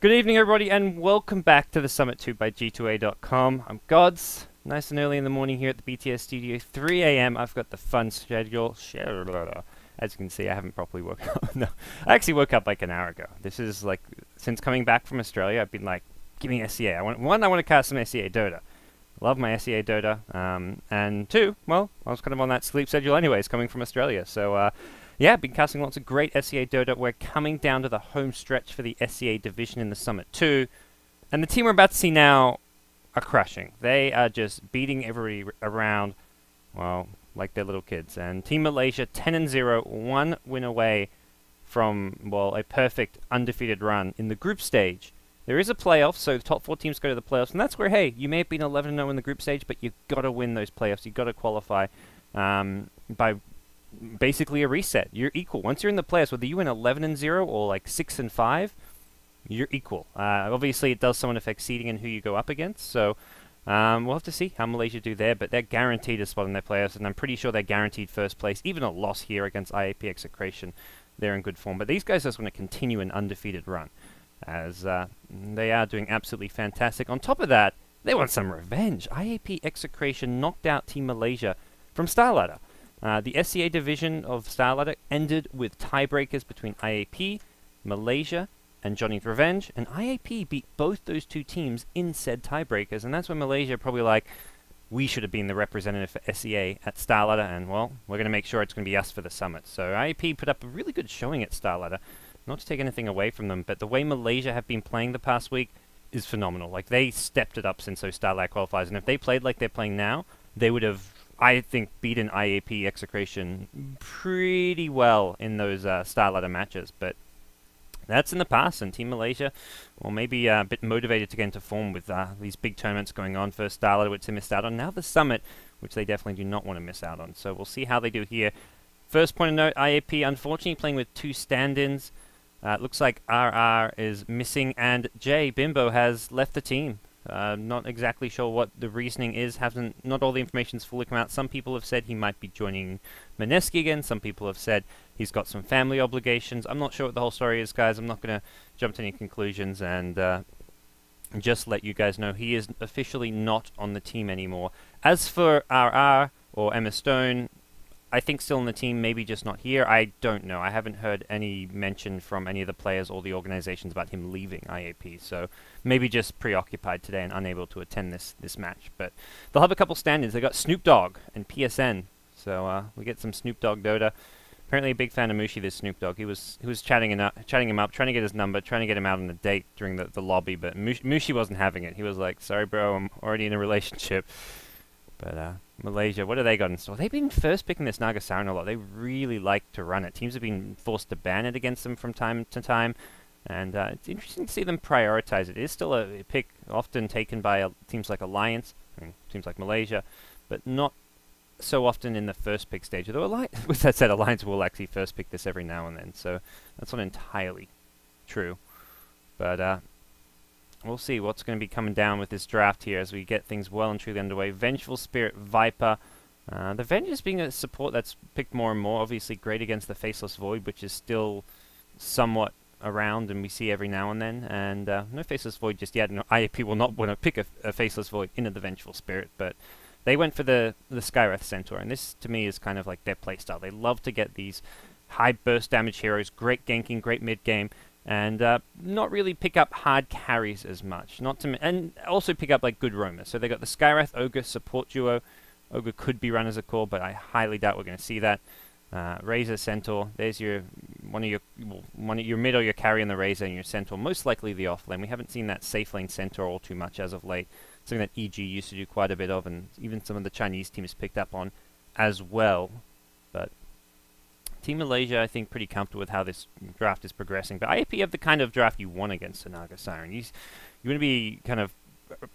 Good evening, everybody, and welcome back to the Summit 2 by G2A.com. I'm Gods, nice and early in the morning here at the BTS studio, 3 AM. I've got the fun schedule. As you can see, I haven't properly woken up. No, I actually woke up like an hour ago. This is like, since coming back from Australia, I've been like, give me SEA. I want to cast some SEA Dota. Love my SEA Dota. And two, well, I was kind of on that sleep schedule anyways, coming from Australia. So, yeah, been casting lots of great SEA Dota. We're coming down to the home stretch for the SEA division in the Summit 2. And the team we're about to see now are crushing. They are just beating everybody around, well, like they're little kids. And Team Malaysia, 10-0, one win away from, well, a perfect undefeated run in the group stage. There is a playoff, so the top 4 teams go to the playoffs. And that's where, hey, you may have been 11-0 in the group stage, but you've got to win those playoffs. You've got to qualify by basically a reset. You're equal. Once you're in the playoffs, whether you win 11-0 or like 6-5, you're equal. Obviously, it does somewhat affect seeding and who you go up against. So we'll have to see how Malaysia do there, but they're guaranteed a spot in their playoffs, and I'm pretty sure they're guaranteed first place. Even a loss here against IAP.Execration, they're in good form. But these guys just want to continue an undefeated run, as they are doing absolutely fantastic. On top of that, they want some revenge. IAP.Execration knocked out Team Malaysia from Starladder. The SEA division of Starladder ended with tiebreakers between IAP, Malaysia, and Johnny's Revenge, and IAP beat both those two teams in said tiebreakers, and that's when Malaysia probably like, we should have been the representative for SEA at Starladder, and well, we're going to make sure it's going to be us for the Summit. So IAP put up a really good showing at Starladder, not to take anything away from them, but the way Malaysia have been playing the past week is phenomenal. Like, they stepped it up since those Starladder qualifiers, and if they played like they're playing now, they would have, I think, beaten IAP.Execration pretty well in those Starladder matches, but that's in the past, and Team Malaysia, well, maybe a bit motivated to get into form with these big tournaments going on. First Starladder, which they missed out on, now the Summit, which they definitely do not want to miss out on. So we'll see how they do here. First point of note, IAP unfortunately playing with 2 stand-ins. Looks like RR is missing, and Jay Bimbo has left the team. Not exactly sure what the reasoning is. Not all the information's fully come out. Some people have said he might be joining Maneski again. Some people have said he's got some family obligations. I'm not sure what the whole story is, guys. I'm not going to jump to any conclusions, and just let you guys know he is officially not on the team anymore. As for RR or Emma Stone, I think still on the team, maybe just not here. I don't know. I haven't heard any mention from any of the players or the organizations about him leaving IAP, so maybe just preoccupied today and unable to attend this match. But they'll have a couple stand-ins. They got Snoop Dogg and PSN, so we get some Snoop Dogg Dota. Apparently a big fan of Mushi, this Snoop Dogg. He was chatting him up, trying to get his number, trying to get him out on a date during the lobby, but Mushi wasn't having it. He was like, sorry bro, I'm already in a relationship. But Malaysia, what have they got in store? They've been first picking this Nagasaran a lot. They really like to run it. Teams have been forced to ban it against them from time to time, and it's interesting to see them prioritize it. It is still a pick often taken by teams like Alliance, teams like Malaysia, but not so often in the first pick stage. Although, with that said, Alliance will actually first pick this every now and then, so that's not entirely true. But we'll see what's going to be coming down with this draft here as we get things well and truly underway. Vengeful Spirit Viper. The Vengeance being a support that's picked more and more. Obviously great against the Faceless Void, which is still somewhat around and we see every now and then. And no Faceless Void just yet. No, IAP will not want to pick a Faceless Void into the Vengeful Spirit, but they went for the Skywrath Centaur, and this to me is kind of like their playstyle. They love to get these high burst damage heroes, great ganking, great mid game, and not really pick up hard carries as much. And also pick up like good roamers. So they got the Skywrath Ogre support duo. Ogre could be run as a core, but I highly doubt we're going to see that. Razor Centaur. There's your one of your mid or your carry in the Razor and your Centaur. Most likely the off lane. We haven't seen that safe lane Centaur all too much as of late. Something that EG used to do quite a bit of, and even some of the Chinese teams picked up on as well. But Team Malaysia, I think, pretty comfortable with how this draft is progressing. But IAP have the kind of draft you want against the Naga Siren. You want to be kind of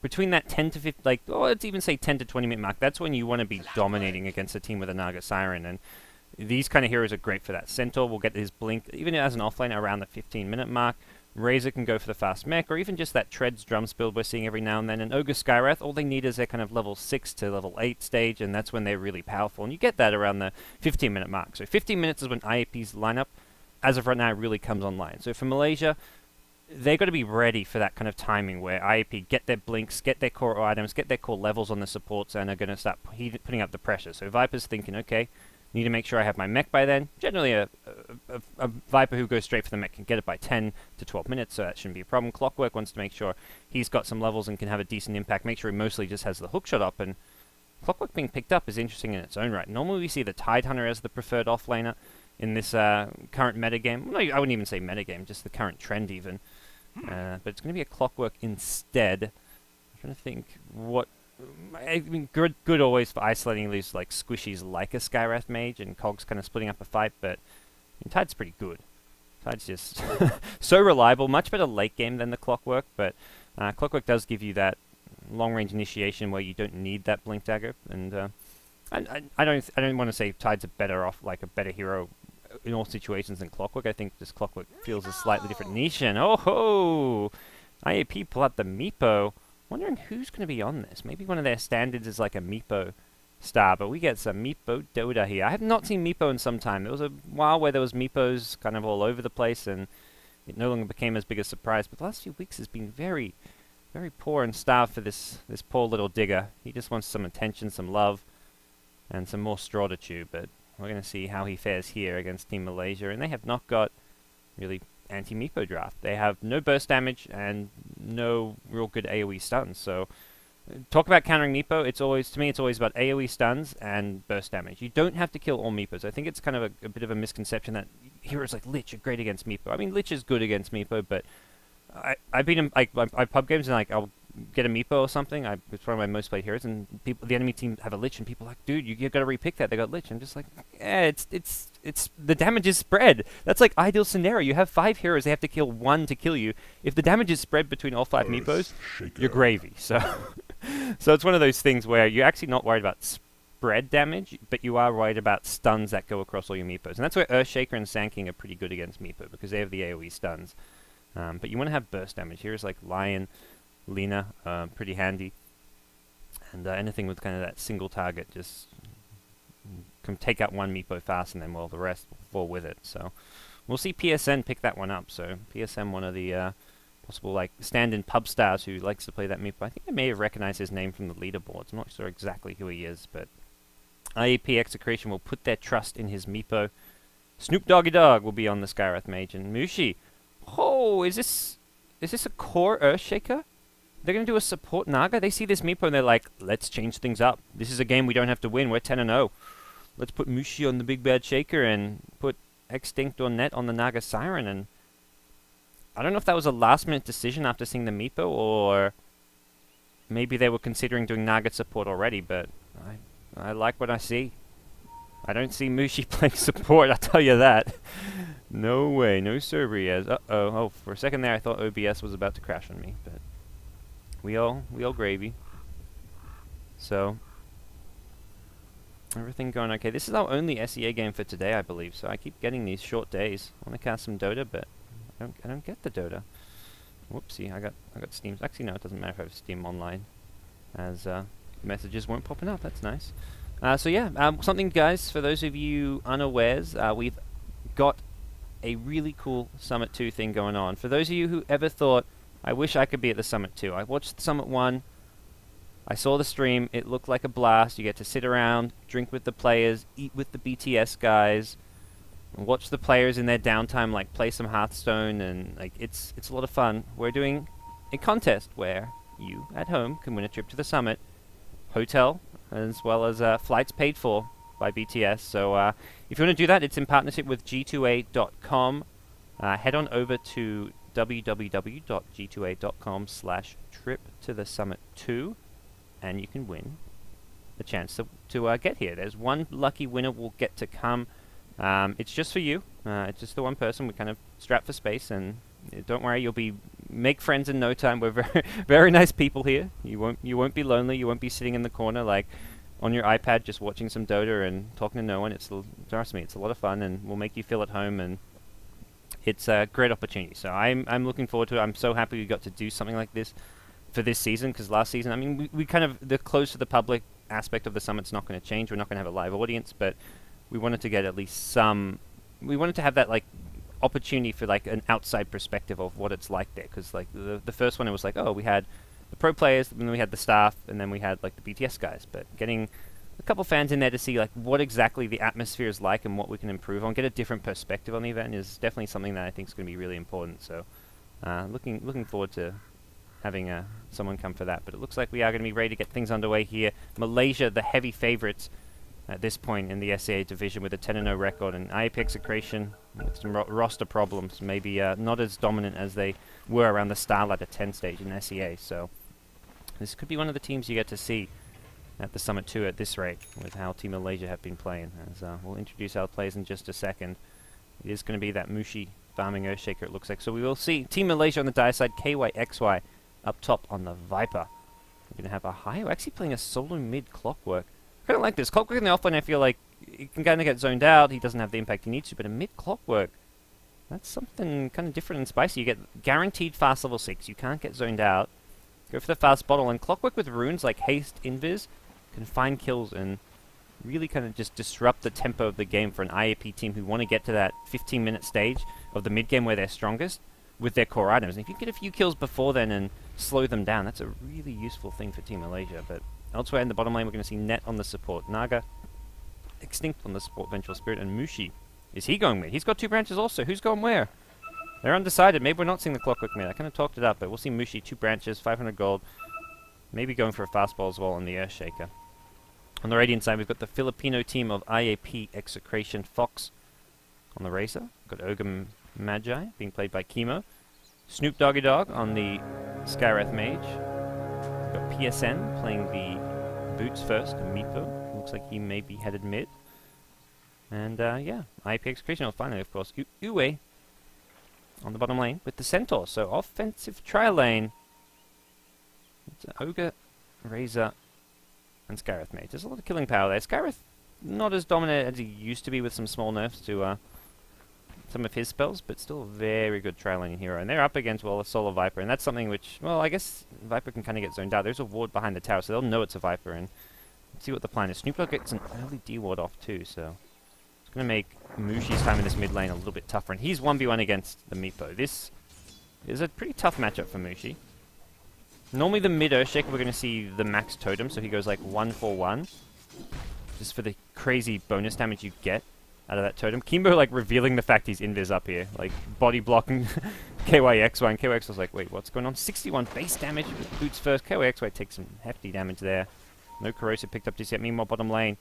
between that 10 to 50, like, oh, let's even say 10 to 20 minute mark. That's when you want to be dominating against a team with a Naga Siren. And these kind of heroes are great for that. Centaur will get his blink, even as an offlaner, around the 15-minute mark. Razor can go for the fast mech, or even just that Treads Drums build we're seeing every now and then. And Ogre Skywrath, all they need is their kind of level 6 to level 8 stage, and that's when they're really powerful. And you get that around the 15-minute mark. So 15 minutes is when IAP's lineup, as of right now, really comes online. So for Malaysia, they've got to be ready for that kind of timing where IAP get their blinks, get their core items, get their core levels on the supports, and are going to start putting up the pressure. So Viper's thinking, okay, need to make sure I have my mech by then. Generally, a Viper who goes straight for the mech can get it by 10 to 12 minutes, so that shouldn't be a problem. Clockwork wants to make sure he's got some levels and can have a decent impact, make sure he mostly just has the hookshot up, and Clockwork being picked up is interesting in its own right. Normally we see the Tidehunter as the preferred offlaner in this current metagame. Well, no, I wouldn't even say metagame, just the current trend even. But it's going to be a Clockwork instead. I'm trying to think what... I mean, good always for isolating these like squishies like a Skywrath Mage, and Cog's kind of splitting up a fight, but I mean, Tide's pretty good. Tide's just so reliable, much better late game than the Clockwork, but Clockwork does give you that long-range initiation where you don't need that Blink Dagger, and I don't want to say Tide's a better hero in all situations than Clockwork. I think this Clockwork feels a slightly different niche, and oh ho! IAP pull out the Meepo. Wondering who's going to be on this. Maybe one of their standards is like a Meepo star, but we get some Meepo Dota here. I have not seen Meepo in some time. There was a while where there was Meepos kind of all over the place, and it no longer became as big a surprise. But the last few weeks has been very, very poor and starved for this poor little digger. He just wants some attention, some love, and some more straw to chew. But we're going to see how he fares here against Team Malaysia, and they have not got really anti-Meepo draft. They have no burst damage and no real good AoE stuns. So talk about countering Meepo, it's always about AoE stuns and burst damage. You don't have to kill all Meepos. I think it's kind of a bit of a misconception that heroes like Lich are great against Meepo. I mean, Lich is good against Meepo, but I beat him like I pub games and like I'll get a Meepo or something. It's one of my most played heroes, and the enemy team have a Lich, and people are like, dude, you got to repick that. They got Lich. I'm just like, yeah, it's the damage is spread. That's like ideal scenario. You have 5 heroes, they have to kill 1 to kill you. If the damage is spread between all 5 Meepos, you're gravy. So, so it's one of those things where you're actually not worried about spread damage, but you are worried about stuns that go across all your Meepos, and that's where Earthshaker and Sand King are pretty good against Meepo because they have the AoE stuns. But you want to have burst damage. Here's like Lion, Lena, pretty handy, and anything with kind of that single target just can take out one Meepo fast, and then well the rest will fall with it. So we'll see PSN pick that one up. So PSN, one of the possible like stand-in pub stars who likes to play that Meepo. I think I may have recognized his name from the leaderboards. I'm not sure exactly who he is, but IAP.Execration will put their trust in his Meepo. Snoop Doggy Dogg will be on the Skywrath Mage, and Mushi. Oh, is this a core Earthshaker? They're going to do a support Naga? They see this Meepo and they're like, let's change things up. This is a game we don't have to win. We're 10-0. Let's put Mushi on the big bad shaker and put Extinct or Net on the Naga Siren. And I don't know if that was a last minute decision after seeing the Meepo, or maybe they were considering doing Naga support already, but I like what I see. I don't see Mushi playing support, I'll tell you that. No way, no Cerberus. Uh-oh. Oh, for a second there I thought OBS was about to crash on me, but we all gravy. So everything going okay. This is our only SEA game for today, I believe, so I keep getting these short days. I want to cast some Dota, but I don't get the Dota. Whoopsie, I got Steam. Actually no, it doesn't matter if I have Steam online, as messages weren't popping up. That's nice. So yeah, something guys, for those of you unawares, we've got a really cool Summit 2 thing going on. For those of you who ever thought, I wish I could be at the Summit 2. I watched Summit 1, I saw the stream, it looked like a blast. You get to sit around, drink with the players, eat with the BTS guys, and watch the players in their downtime like play some Hearthstone, and like it's a lot of fun. We're doing a contest where you at home can win a trip to the Summit, hotel, as well as flights paid for by BTS. So if you want to do that, it's in partnership with G2A.com. Head on over to www.g2a.com/trip to the Summit 2, and you can win the chance to get here. There's one lucky winner will get to come It's just for you. It's just the one person. We kind of strap for space, and don't worry, you'll make friends in no time. We're very very nice people here. You won't be lonely. You won't be sitting in the corner like on your iPad just watching some Dota and talking to no one. Trust me, it's a lot of fun, and we'll make you feel at home, and it's a great opportunity. So I'm looking forward to it. I'm so happy we got to do something like this for this season, because last season, I mean, we kind of, the close to the public aspect of the summit's not going to change. We're not going to have a live audience, but we wanted to get at least we wanted to have that like opportunity for like an outside perspective of what it's like there, because like the first one, it was like, oh, we had the pro players, and then we had the staff, and then we had like the BTS guys, but getting a couple fans in there to see like what exactly the atmosphere is like and what we can improve on, get a different perspective on the event, is definitely something that I think is going to be really important. So looking forward to having someone come for that. But it looks like we are going to be ready to get things underway here. Malaysia, the heavy favorites at this point in the SEA division with a 10-0 record, and IAP.Execration with some roster problems, maybe not as dominant as they were around the Starlight at 10 stage in SEA. So this could be one of the teams you get to see at the Summit 2 at this rate, with how Team Malaysia have been playing. As we'll introduce our players in just a second. It is going to be that Mushi farming Earthshaker, it looks like. So we will see Team Malaysia on the dire side, KYXY up top on the Viper. We're going to have a Hayo actually playing a solo mid Clockwork. I kind of like this. Clockwork in the offlane, I feel like he can kind of get zoned out. He doesn't have the impact he needs to, but a mid Clockwork, that's something kind of different and spicy. You get guaranteed fast level 6. You can't get zoned out. Go for the fast bottle, and Clockwork with runes like Haste, Invis, can find kills and really kind of just disrupt the tempo of the game for an IAP team who want to get to that 15-minute stage of the mid-game where they're strongest with their core items. And if you get a few kills before then and slow them down, that's a really useful thing for Team Malaysia. But elsewhere in the bottom lane, we're going to see Net on the support, Naga, Extinct on the support, Vengeful Spirit, and Mushi. Is he going mid? He's got 2 branches also. Who's going where? They're undecided. Maybe we're not seeing the Clockwork mid. I kind of talked it up, but we'll see Mushi, 2 branches, 500 gold. Maybe going for a fastball as well on the Earthshaker. On the Radiant side, we've got the Filipino team of IAP.Execration, Fox on the Razor. Got Ogre Magi being played by Chemo. Snoop Doggy Dog on the Skywrath Mage. We've got PSN playing the Boots first, Meepo. Looks like he may be headed mid. And yeah, IAP.Execration will finally, of course, Uwe on the bottom lane with the Centaur. So offensive trial lane. It's Ogre, Razor, and Skywrath Mage. There's a lot of killing power there. Skywrath not as dominant as he used to be, with some small nerfs to some of his spells, but still a very good trial lane hero. And they're up against, well, a solo Viper, and that's something which, well, I guess Viper can kind of get zoned out. There's a ward behind the tower, so they'll know it's a Viper, and let's see what the plan is. Snoop Dogg gets an early D ward off too, so it's going to make Mushi's time in this mid lane a little bit tougher, and he's 1v1 against the Meepo. This is a pretty tough matchup for Mushi. Normally the mid Earthshaker, we're going to see the max totem, so he goes like 1-4-1. Just for the crazy bonus damage you get out of that totem. Kimbo like revealing the fact he's invis up here. Like body blocking KYXY, and KYXY was like, wait, what's going on? 61 base damage with Boots first. KYXY takes some hefty damage there. No Corrosive picked up just yet. Meanwhile, bottom lane,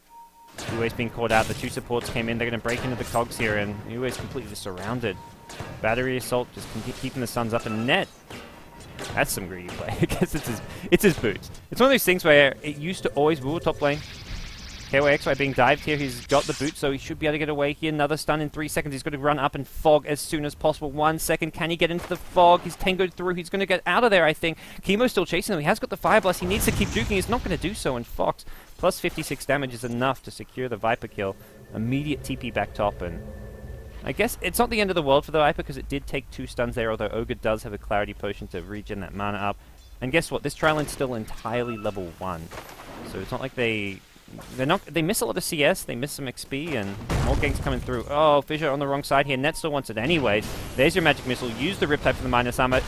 Uwe's being caught out. The 2 supports came in. They're going to break into the cogs here, and Uwe's completely surrounded. Battery Assault just keeping the Suns up, and Net. That's some greedy play. I guess it's his boots. It's one of those things where it used to always rule top lane. KYXY being dived here. He's got the boots, so he should be able to get away here. Another stun in 3 seconds. He's got to run up and fog as soon as possible. 1 second. Can he get into the fog? He's tangoed through. He's going to get out of there, I think. Chemo's still chasing him. He has got the Fire Blast. He needs to keep juking. He's not going to do so, and Fox plus 56 damage is enough to secure the Viper kill. Immediate TP back top, and I guess it's not the end of the world for the Viper, because it did take 2 stuns there, although Ogre does have a Clarity Potion to regen that mana up. And guess what? This trial lane's still entirely level 1. So it's not like they miss a lot of CS, they miss some XP, and more ganks coming through. Oh, Fissure on the wrong side here. Net still wants it anyways. There's your Magic Missile. Use the Riptide for the minus armor.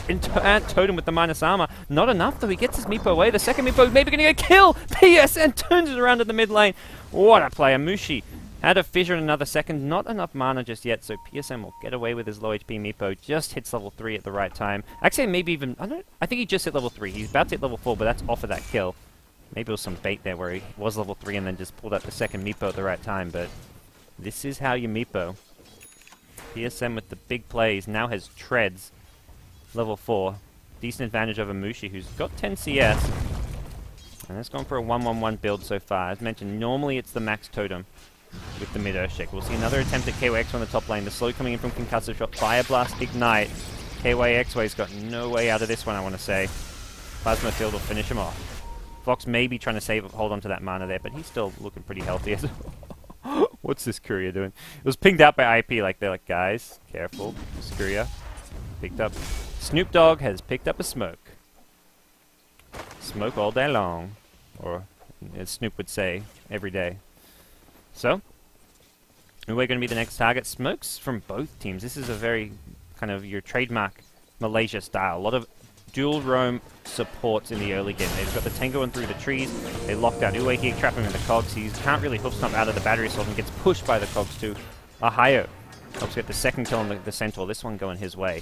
Totem with the minus armor. Not enough, though. He gets his Meepo away. The second Meepo maybe going to get killed. PSN turns it around to the mid lane. What a player. Mushi had a Fissure in another second. Not enough mana just yet, so PSM will get away with his low HP Meepo. Just hits level 3 at the right time. Actually, maybe even... I think he just hit level 3. He's about to hit level 4, but that's off of that kill. Maybe it was some bait there where he was level 3 and then just pulled out the second Meepo at the right time, but this is how you Meepo. PSM with the big plays now has Treads, level 4. Decent advantage over Mushi, who's got 10 CS. And it's gone for a 1-1-1 build so far. As mentioned, normally it's the max totem with the mid Earthshake. We'll see another attempt at KYX on the top lane. The slow coming in from Concussive Shot. Fire Blast, Ignite. KYXWay's got no way out of this one, I want to say. Plasma Field will finish him off. Fox may be trying to hold on to that mana there, but he's still looking pretty healthy. What's this courier doing? It was pinged out by IAP, like they're like, guys, careful. This courier picked up. Snoop Dogg has picked up a smoke. Smoke all day long, or as Snoop would say, every day. So, we're going to be the next target. Smokes from both teams. This is a very kind of your trademark Malaysia style. A lot of dual roam supports in the early game. They've got the Tango in through the trees. They lock down Uwe here, trap him in the cogs. He can't really hoof stomp out of the battery assault and gets pushed by the cogs too. Ahayo helps get the second kill on the Centaur. This one going his way.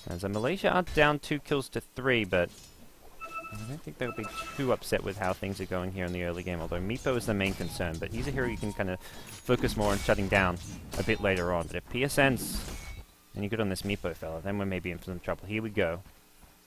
As Malaysia are down 2 kills to 3, but I don't think they'll be too upset with how things are going here in the early game, although Meepo is the main concern, but he's a hero you can kind of focus more on shutting down a bit later on. But if PSN's any good on this Meepo fella, then we're maybe in for some trouble. Here we go.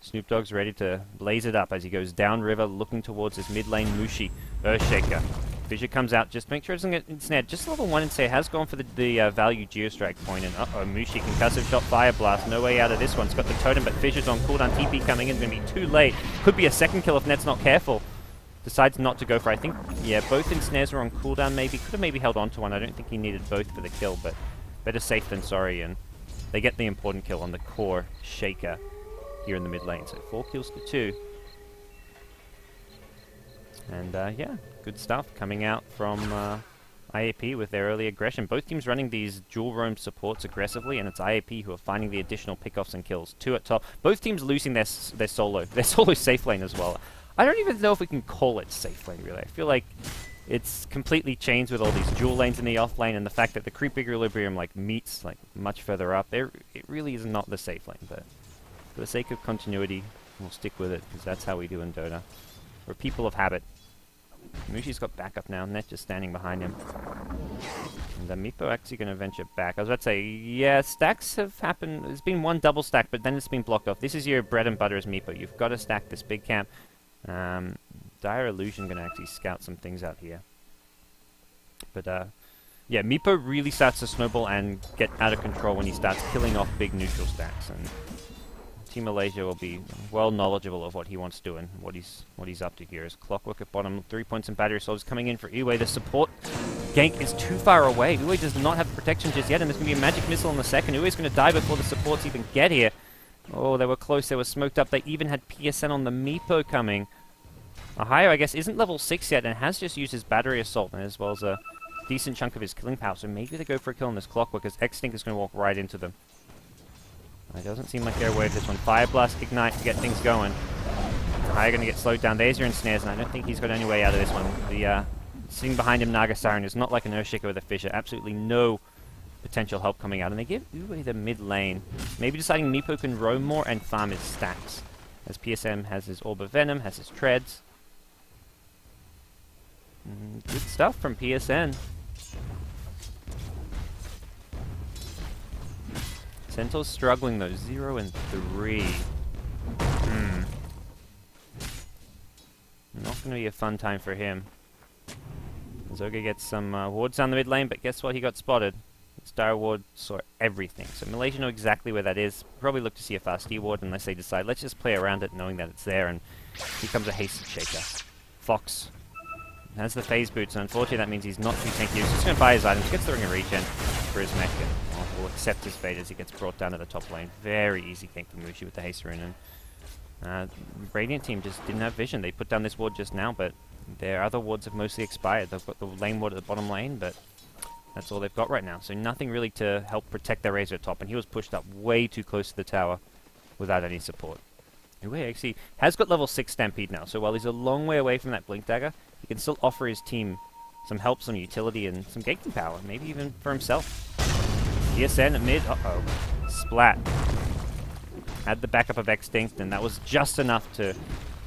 Snoop Dogg's ready to blaze it up as he goes downriver, looking towards his mid lane Mushi, Earthshaker. Fissure comes out, just make sure it doesn't get ensnared. Just level 1 and say has gone for the value Geostrike point, and uh-oh, Mushi, Concussive Shot, Fire Blast, no way out of this one. It's got the totem, but Fissure's on cooldown, TP coming in, it's going to be too late. Could be a second kill if Net's not careful. Decides not to go for it. I think, yeah, both ensnares were on cooldown maybe. Could have maybe held on to one. I don't think he needed both for the kill, but better safe than sorry, and they get the important kill on the core Shaker here in the mid lane. So 4 kills to 2. And yeah, good stuff coming out from IAP with their early aggression. Both teams running these dual roam supports aggressively, and it's IAP who are finding the additional pickoffs and kills. 2 at top. Both teams losing their solo safe lane as well. I don't even know if we can call it safe lane, really. I feel like it's completely changed with all these dual lanes in the off lane, and the fact that the creep equilibrium meets much further up. It really is not the safe lane, but for the sake of continuity, we'll stick with it, because that's how we do in Dota. We're people of habit. Mushi's got backup now, Net just standing behind him. And Meepo actually going to venture back. I was about to say, yeah, stacks have happened. There's been one double stack, but then it's been blocked off. This is your bread and butter as Meepo. You've got to stack this big camp. Dire Illusion going to actually scout some things out here. But yeah, Meepo really starts to snowball and get out of control when he starts killing off big neutral stacks. And Team Malaysia will be well knowledgeable of what he wants to do and what he's up to here. As Clockwork at bottom, 3 points in battery assault is coming in for Uwe. The support gank is too far away. Uwe does not have protection just yet, and there's going to be a magic missile in the second. Uwe's going to die before the supports even get here. Oh, they were close. They were smoked up. They even had PSN on the Meepo coming. Ahayo, I guess, isn't level 6 yet and has just used his battery assault as well as a decent chunk of his killing power. So maybe they go for a kill on this Clockwork as Extinct is going to walk right into them. It doesn't seem like they're aware of this one. Fire Blast, Ignite to get things going. Ahayo going to get slowed down. There's your ensnares, and I don't think he's got any way out of this one. The sitting behind him, Naga Siren, is not like an Earthshaker with a Fissure. Absolutely no potential help coming out. And they give Uwe the mid lane. Maybe deciding Meepo can roam more and farm his stacks. As PSM has his Orb of Venom, has his Treads. Good stuff from PSN. Centaur's struggling though, 0 and 3. Not going to be a fun time for him. Zoga gets some wards down the mid lane, but guess what? He got spotted. Dire Ward saw everything. So Malaysia know exactly where that is. Probably look to see a fast E ward unless they decide, let's just play around it knowing that it's there, and here comes a hasted Shaker. Fox has the phase boots, and unfortunately that means he's not too tanky. He's just going to buy his items, gets the ring of regen for his mech, and will accept his fate as he gets brought down to the top lane. Very easy gank for Mushi with the haste rune, and Radiant team just didn't have vision. They put down this ward just now, but their other wards have mostly expired. They've got the lane ward at the bottom lane, but that's all they've got right now. So nothing really to help protect their Razor at top, and he was pushed up way too close to the tower without any support. Uwe actually has got level 6 Stampede now, so while he's a long way away from that Blink Dagger, he can still offer his team some help, some utility, and some ganking power, maybe even for himself. PSN at mid, uh-oh, splat. Had the backup of Extinct, and that was just enough to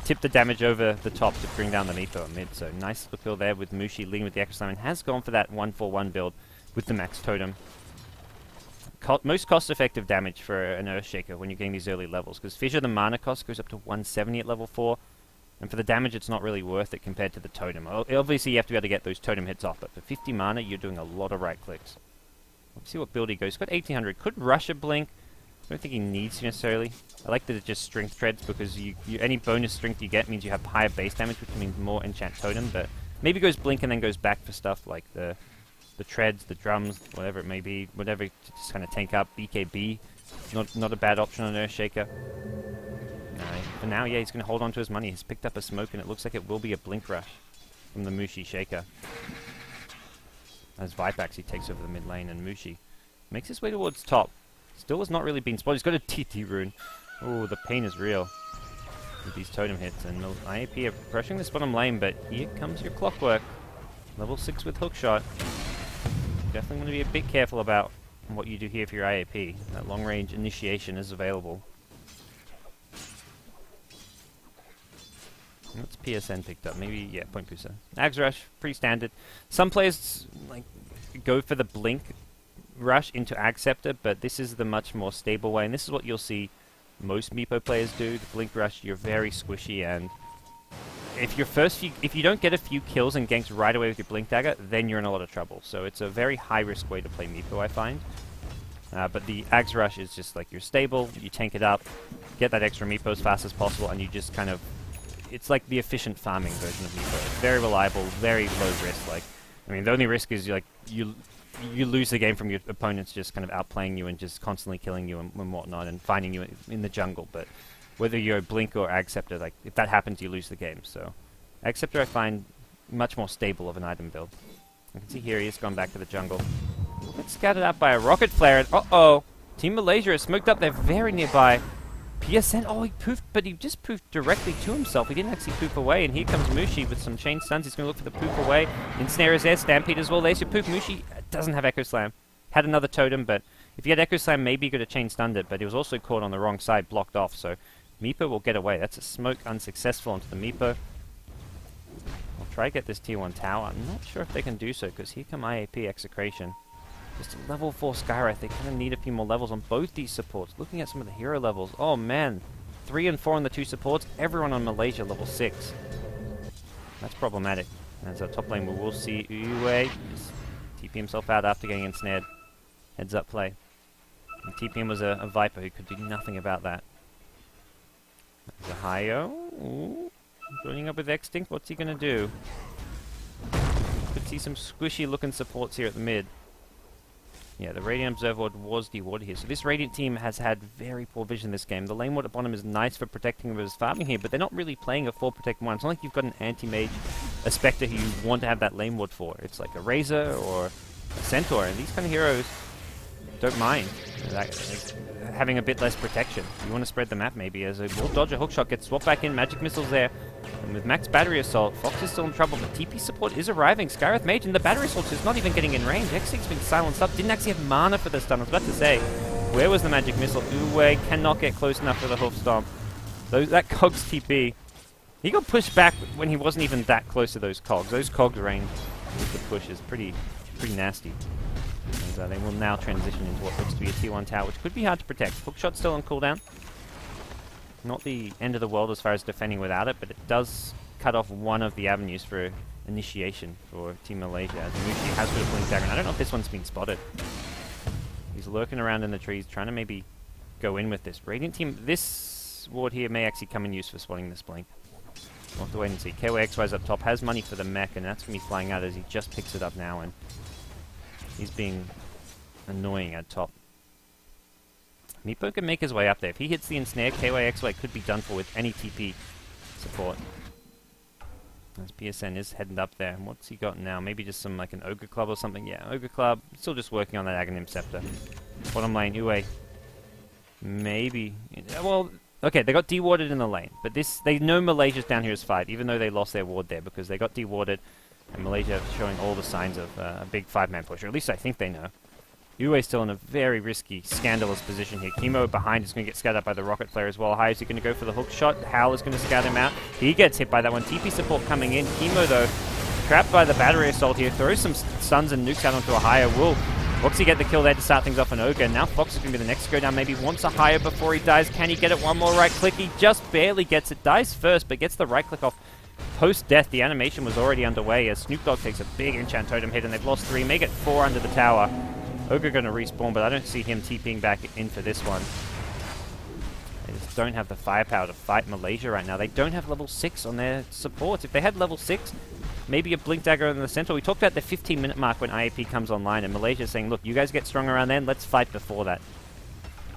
tip the damage over the top to bring down the Meepo at mid. So nice little kill there with Mushi leading with the Echo Slam, and has gone for that 1-4-1 build with the Max Totem. Most cost-effective damage for an Earthshaker when you're getting these early levels, because Fissure, the mana cost goes up to 170 at level 4, And for the damage, it's not really worth it compared to the totem. Obviously, you have to be able to get those totem hits off, but for 50 mana, you're doing a lot of right clicks. Let's see what build he goes. He's got 1800. Could rush a blink. I don't think he needs to necessarily. I like that it just strength treads because any bonus strength you get means you have higher base damage, which means more enchant totem. But maybe goes blink and then goes back for stuff like the treads, the drums, whatever it may be, whatever to just kind of tank up. BKB, not a bad option on Earthshaker. For now, yeah, he's going to hold on to his money. He's picked up a smoke, and it looks like it will be a blink rush from the Mushi Shaker. As Vipax, he takes over the mid lane, and Mushi makes his way towards top. Still has not really been spotted. He's got a TT rune. Oh, the pain is real with these totem hits. And IAP are pressuring this bottom lane, but here comes your Clockwork. Level 6 with hookshot. Definitely want to be a bit careful about what you do here for your IAP. That long range initiation is available. What's PSN picked up? Maybe, yeah, point booster. Ags Rush, pretty standard. Some players like go for the blink rush into Ag Scepter, but this is the much more stable way, and this is what you'll see most Meepo players do. The blink rush, you're very squishy, and if you don't get a few kills and ganks right away with your blink dagger, then you're in a lot of trouble. So it's a very high risk way to play Meepo, I find. But the Ags Rush is just like you're stable, you tank it up, get that extra Meepo as fast as possible, and you just kind of, it's like the efficient farming version of Meepo. It's very reliable, very low risk. Like, I mean, the only risk is you lose the game from your opponents just kind of outplaying you and just constantly killing you and whatnot and finding you in the jungle. But whether you're Blink or Ag Scepter, like, if that happens, you lose the game. So Ag Scepter I find much more stable of an item build. I can see here he has gone back to the jungle. Gets scattered out by a rocket flare. And uh-oh! Team Malaysia is smoked up. They're very nearby. PSN, oh, he poofed, but he just poofed directly to himself. He didn't actually poof away, and here comes Mushi with some chain stuns. He's going to look for the poof away. Ensnare is there, Stampede as well. There's your poof. Mushi doesn't have Echo Slam. Had another totem, but if he had Echo Slam, maybe he could have chain stunned it, but he was also caught on the wrong side, blocked off, so Meepo will get away. That's a smoke unsuccessful onto the Meepo. I'll try to get this tier 1 tower. I'm not sure if they can do so, because here come IAP.Execration. Just a level 4 Skywrath. They kind of need a few more levels on both these supports. Looking at some of the hero levels. Oh man. 3 and 4 on the 2 supports. Everyone on Malaysia level 6. That's problematic. As our top lane, we will see Uwe just TP himself out after getting ensnared. Heads up play. And TPM was a Viper who could do nothing about that. There's a Hayo. Ooh. Joining up with Extinct. What's he going to do? Could see some squishy looking supports here at the mid. Yeah, the Radiant Observer Ward was dewarded here. So this Radiant team has had very poor vision this game. The lane ward at bottom is nice for protecting versus farming here, but they're not really playing a full protect one. It's not like you've got an anti-mage, a Spectre who you want to have that lane ward for. It's like a Razor or a Centaur, and these kind of heroes don't mind having a bit less protection. You want to spread the map maybe as a will dodge a hookshot, gets swapped back in, magic missiles there. And with max battery assault, Fox is still in trouble, but TP support is arriving. Skywrath Mage and the battery assault is not even getting in range. X6's been silenced up, didn't actually have mana for the stun. I was about to say, where was the magic missile? Uwe cannot get close enough for the hoof stomp. That Cogs TP, he got pushed back when he wasn't even that close to those Cogs. Those Cogs range with the push is pretty nasty. And they will now transition into what looks to be a tier 1 tower, which could be hard to protect. Hookshot's still on cooldown. Not the end of the world as far as defending without it, but it does cut off one of the avenues for initiation for Team Malaysia, as Mushi has got a blink dagger. And I don't know if this one's been spotted. He's lurking around in the trees, trying to maybe go in with this. Radiant team, this ward here may actually come in use for spotting this blink. We'll have to wait and see. KYXY's up top, has money for the mech, and that's going to be flying out as he just picks it up now, and he's being annoying at top. Meepo can make his way up there. If he hits the ensnare, KYXY could be done for with any TP support. As PSN is heading up there. And what's he got now? Maybe just some, like, an Ogre Club or something? Yeah, Ogre Club. Still just working on that Aghanim Scepter. Bottom lane, Uwe. Maybe. Well, okay, they got dewarded in the lane. But this, they know Malaysia's down here as 5, even though they lost their ward there, because they got dewarded. And Malaysia showing all the signs of a big 5-man push, or at least I think they know. Uwe's still in a very risky, scandalous position here. Chemo behind is going to get scattered by the rocket flare as well. High is he going to go for the hook shot. Howl is going to scout him out. He gets hit by that one. TP support coming in. Chemo, though, trapped by the battery assault here. Throws some stuns and nukes out onto a higher. Will Foxy get the kill there to start things off on Ogre. Now Fox is going to be the next to go down. Maybe wants a higher before he dies. Can he get it? One more right click. He just barely gets it. Dies first, but gets the right click off post-death. The animation was already underway as Snoop Dogg takes a big enchant totem hit, and they've lost 3. Make it 4 under the tower. Ogre going to respawn, but I don't see him TPing back in for this one. They just don't have the firepower to fight Malaysia right now. They don't have level 6 on their supports. If they had level 6... maybe a Blink Dagger in the center. We talked about the 15-minute mark when IAP comes online, and Malaysia's saying, look, you guys get strong around then, let's fight before that.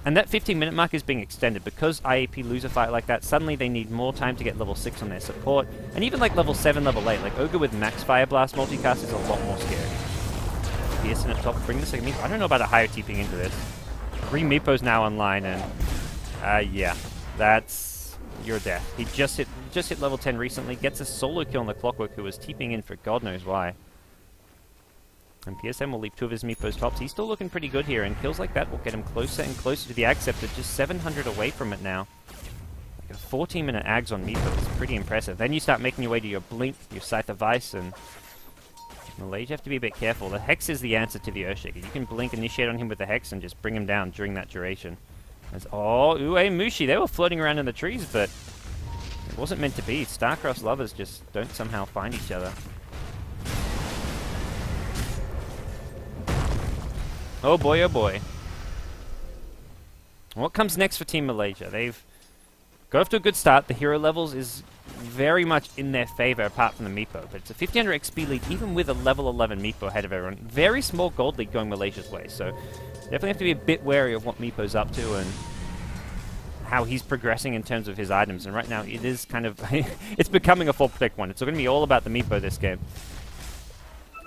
And that 15-minute mark is being extended. Because IAP lose a fight like that, suddenly they need more time to get level 6 on their support. And even like level 7, level 8, like Ogre with Max Fire Blast multicast is a lot more scary. Pearson at top, bring the second Meepo. I don't know about a higher TPing into this. 3 Meepos now online, and yeah, that's... your death. He just hit level 10 recently, gets a solo kill on the Clockwork, who was TPing in for God knows why. And PSM will leave 2 of his Meepos tops. He's still looking pretty good here, and kills like that will get him closer and closer to the Ag Scepter, just 700 away from it now. Like a 14-minute Ags on Meepo is pretty impressive. Then you start making your way to your Blink, your Scythe of Ice, and Malaysia have to be a bit careful. The Hex is the answer to the Earthshaker. You can Blink, initiate on him with the Hex, and just bring him down during that duration. As, oh, Ue Mushi, they were floating around in the trees, but it wasn't meant to be. Star-Crossed lovers just don't somehow find each other. Oh boy, oh boy. What comes next for Team Malaysia? They've got off to a good start. The hero levels is very much in their favor, apart from the Meepo. But it's a 1500 XP lead, even with a level 11 Meepo ahead of everyone. Very small gold lead going Malaysia's way, so definitely have to be a bit wary of what Meepo's up to and how he's progressing in terms of his items. And right now, it is kind of... it's becoming a full protect one. It's going to be all about the Meepo this game.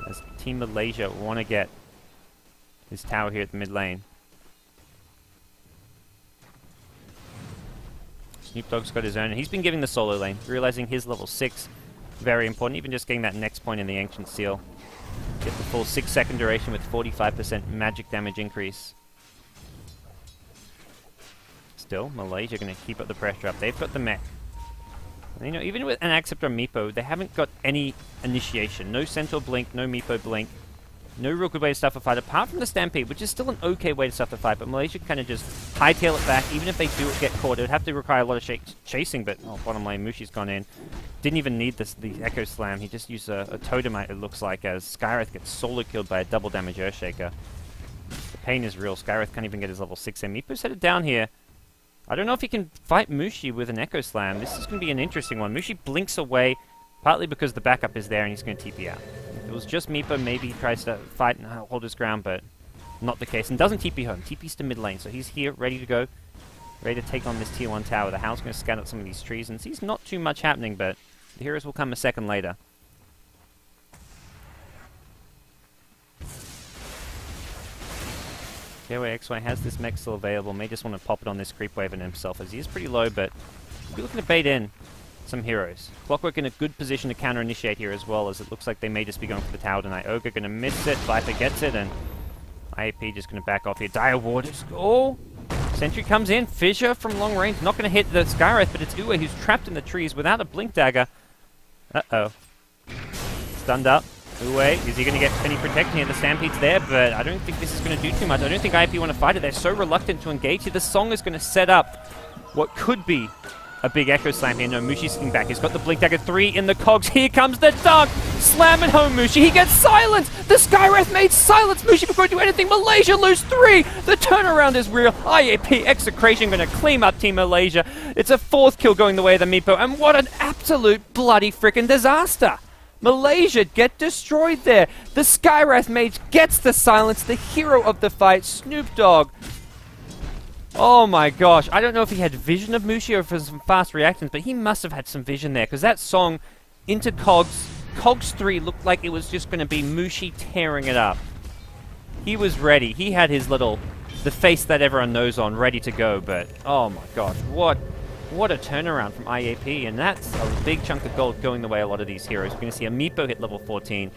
As Team Malaysia want to get his tower here at the mid lane. Snoop Dogg's got his own, and he's been giving the solo lane, realizing his level 6 very important, even just getting that next point in the Ancient Seal. Get the full 6-second duration with 45% magic damage increase. Still, Malaysia going to keep up the pressure up. They've got the mech. And, you know, even with an Acceptor or Meepo, they haven't got any initiation. No Centaur Blink, no Meepo Blink. No real good way to stuff a fight, apart from the Stampede, which is still an okay way to stuff the fight, but Malaysia kind of just hightail it back. Even if they do get caught, it would have to require a lot of chasing, but oh, bottom lane, Mushi's gone in. Didn't even need the Echo Slam, he just used a Totemite, it looks like, as Skywrath gets solo killed by a double damage Earthshaker. The pain is real, Skywrath can't even get his level 6 in. Meepo's headed down here. I don't know if he can fight Mushi with an Echo Slam. This is going to be an interesting one. Mushi blinks away, partly because the backup is there and he's going to TP out. If it was just Meepo, maybe he tries to fight and hold his ground, but not the case. And doesn't TP home. TP's to mid lane, so he's here, ready to go. Ready to take on this tier 1 tower. The Howl's going to scout out some of these trees and sees not too much happening, but the heroes will come a second later. KYXY has this mech still available. May just want to pop it on this creep wave in himself, as he is pretty low, but he'll be looking to bait in some heroes. Clockwork in a good position to counter-initiate here as well, as it looks like they may just be going for the tower tonight. Ogre going to miss it, Viper gets it, and IAP just going to back off here. Dire Ward is... oh! Sentry comes in, Fissure from long range, not going to hit the Skywrath, but it's Ue who's trapped in the trees without a Blink Dagger. Uh-oh. Stunned up. Ue, is he going to get any protection here? The Stampede's there, but I don't think this is going to do too much. I don't think IAP want to fight it. They're so reluctant to engage here. The Song is going to set up what could be a big Echo Slam here. No, Mushi's sitting back. He's got the Blink Dagger 3 in the cogs. Here comes the dunk. Slam it home, Mushi. He gets silenced. The Skywrath made silence. Mushi before he do anything. Malaysia lose 3. The turnaround is real. IAP.Execration going to clean up Team Malaysia. It's a 4th kill going the way of the Meepo. And what an absolute bloody frickin' disaster. Malaysia get destroyed there. The Skywrath mage gets the silence. The hero of the fight, Snoop Dogg. Oh my gosh, I don't know if he had vision of Mushi or if it was some fast reactions, but he must have had some vision there, because that Song into Cogs 3 looked like it was just going to be Mushi tearing it up. He was ready. He had his little, the face that everyone knows on, ready to go, but oh my gosh, what a turnaround from IAP, and that's a big chunk of gold going the way of a lot of these heroes. We're going to see a Meepo hit level 14.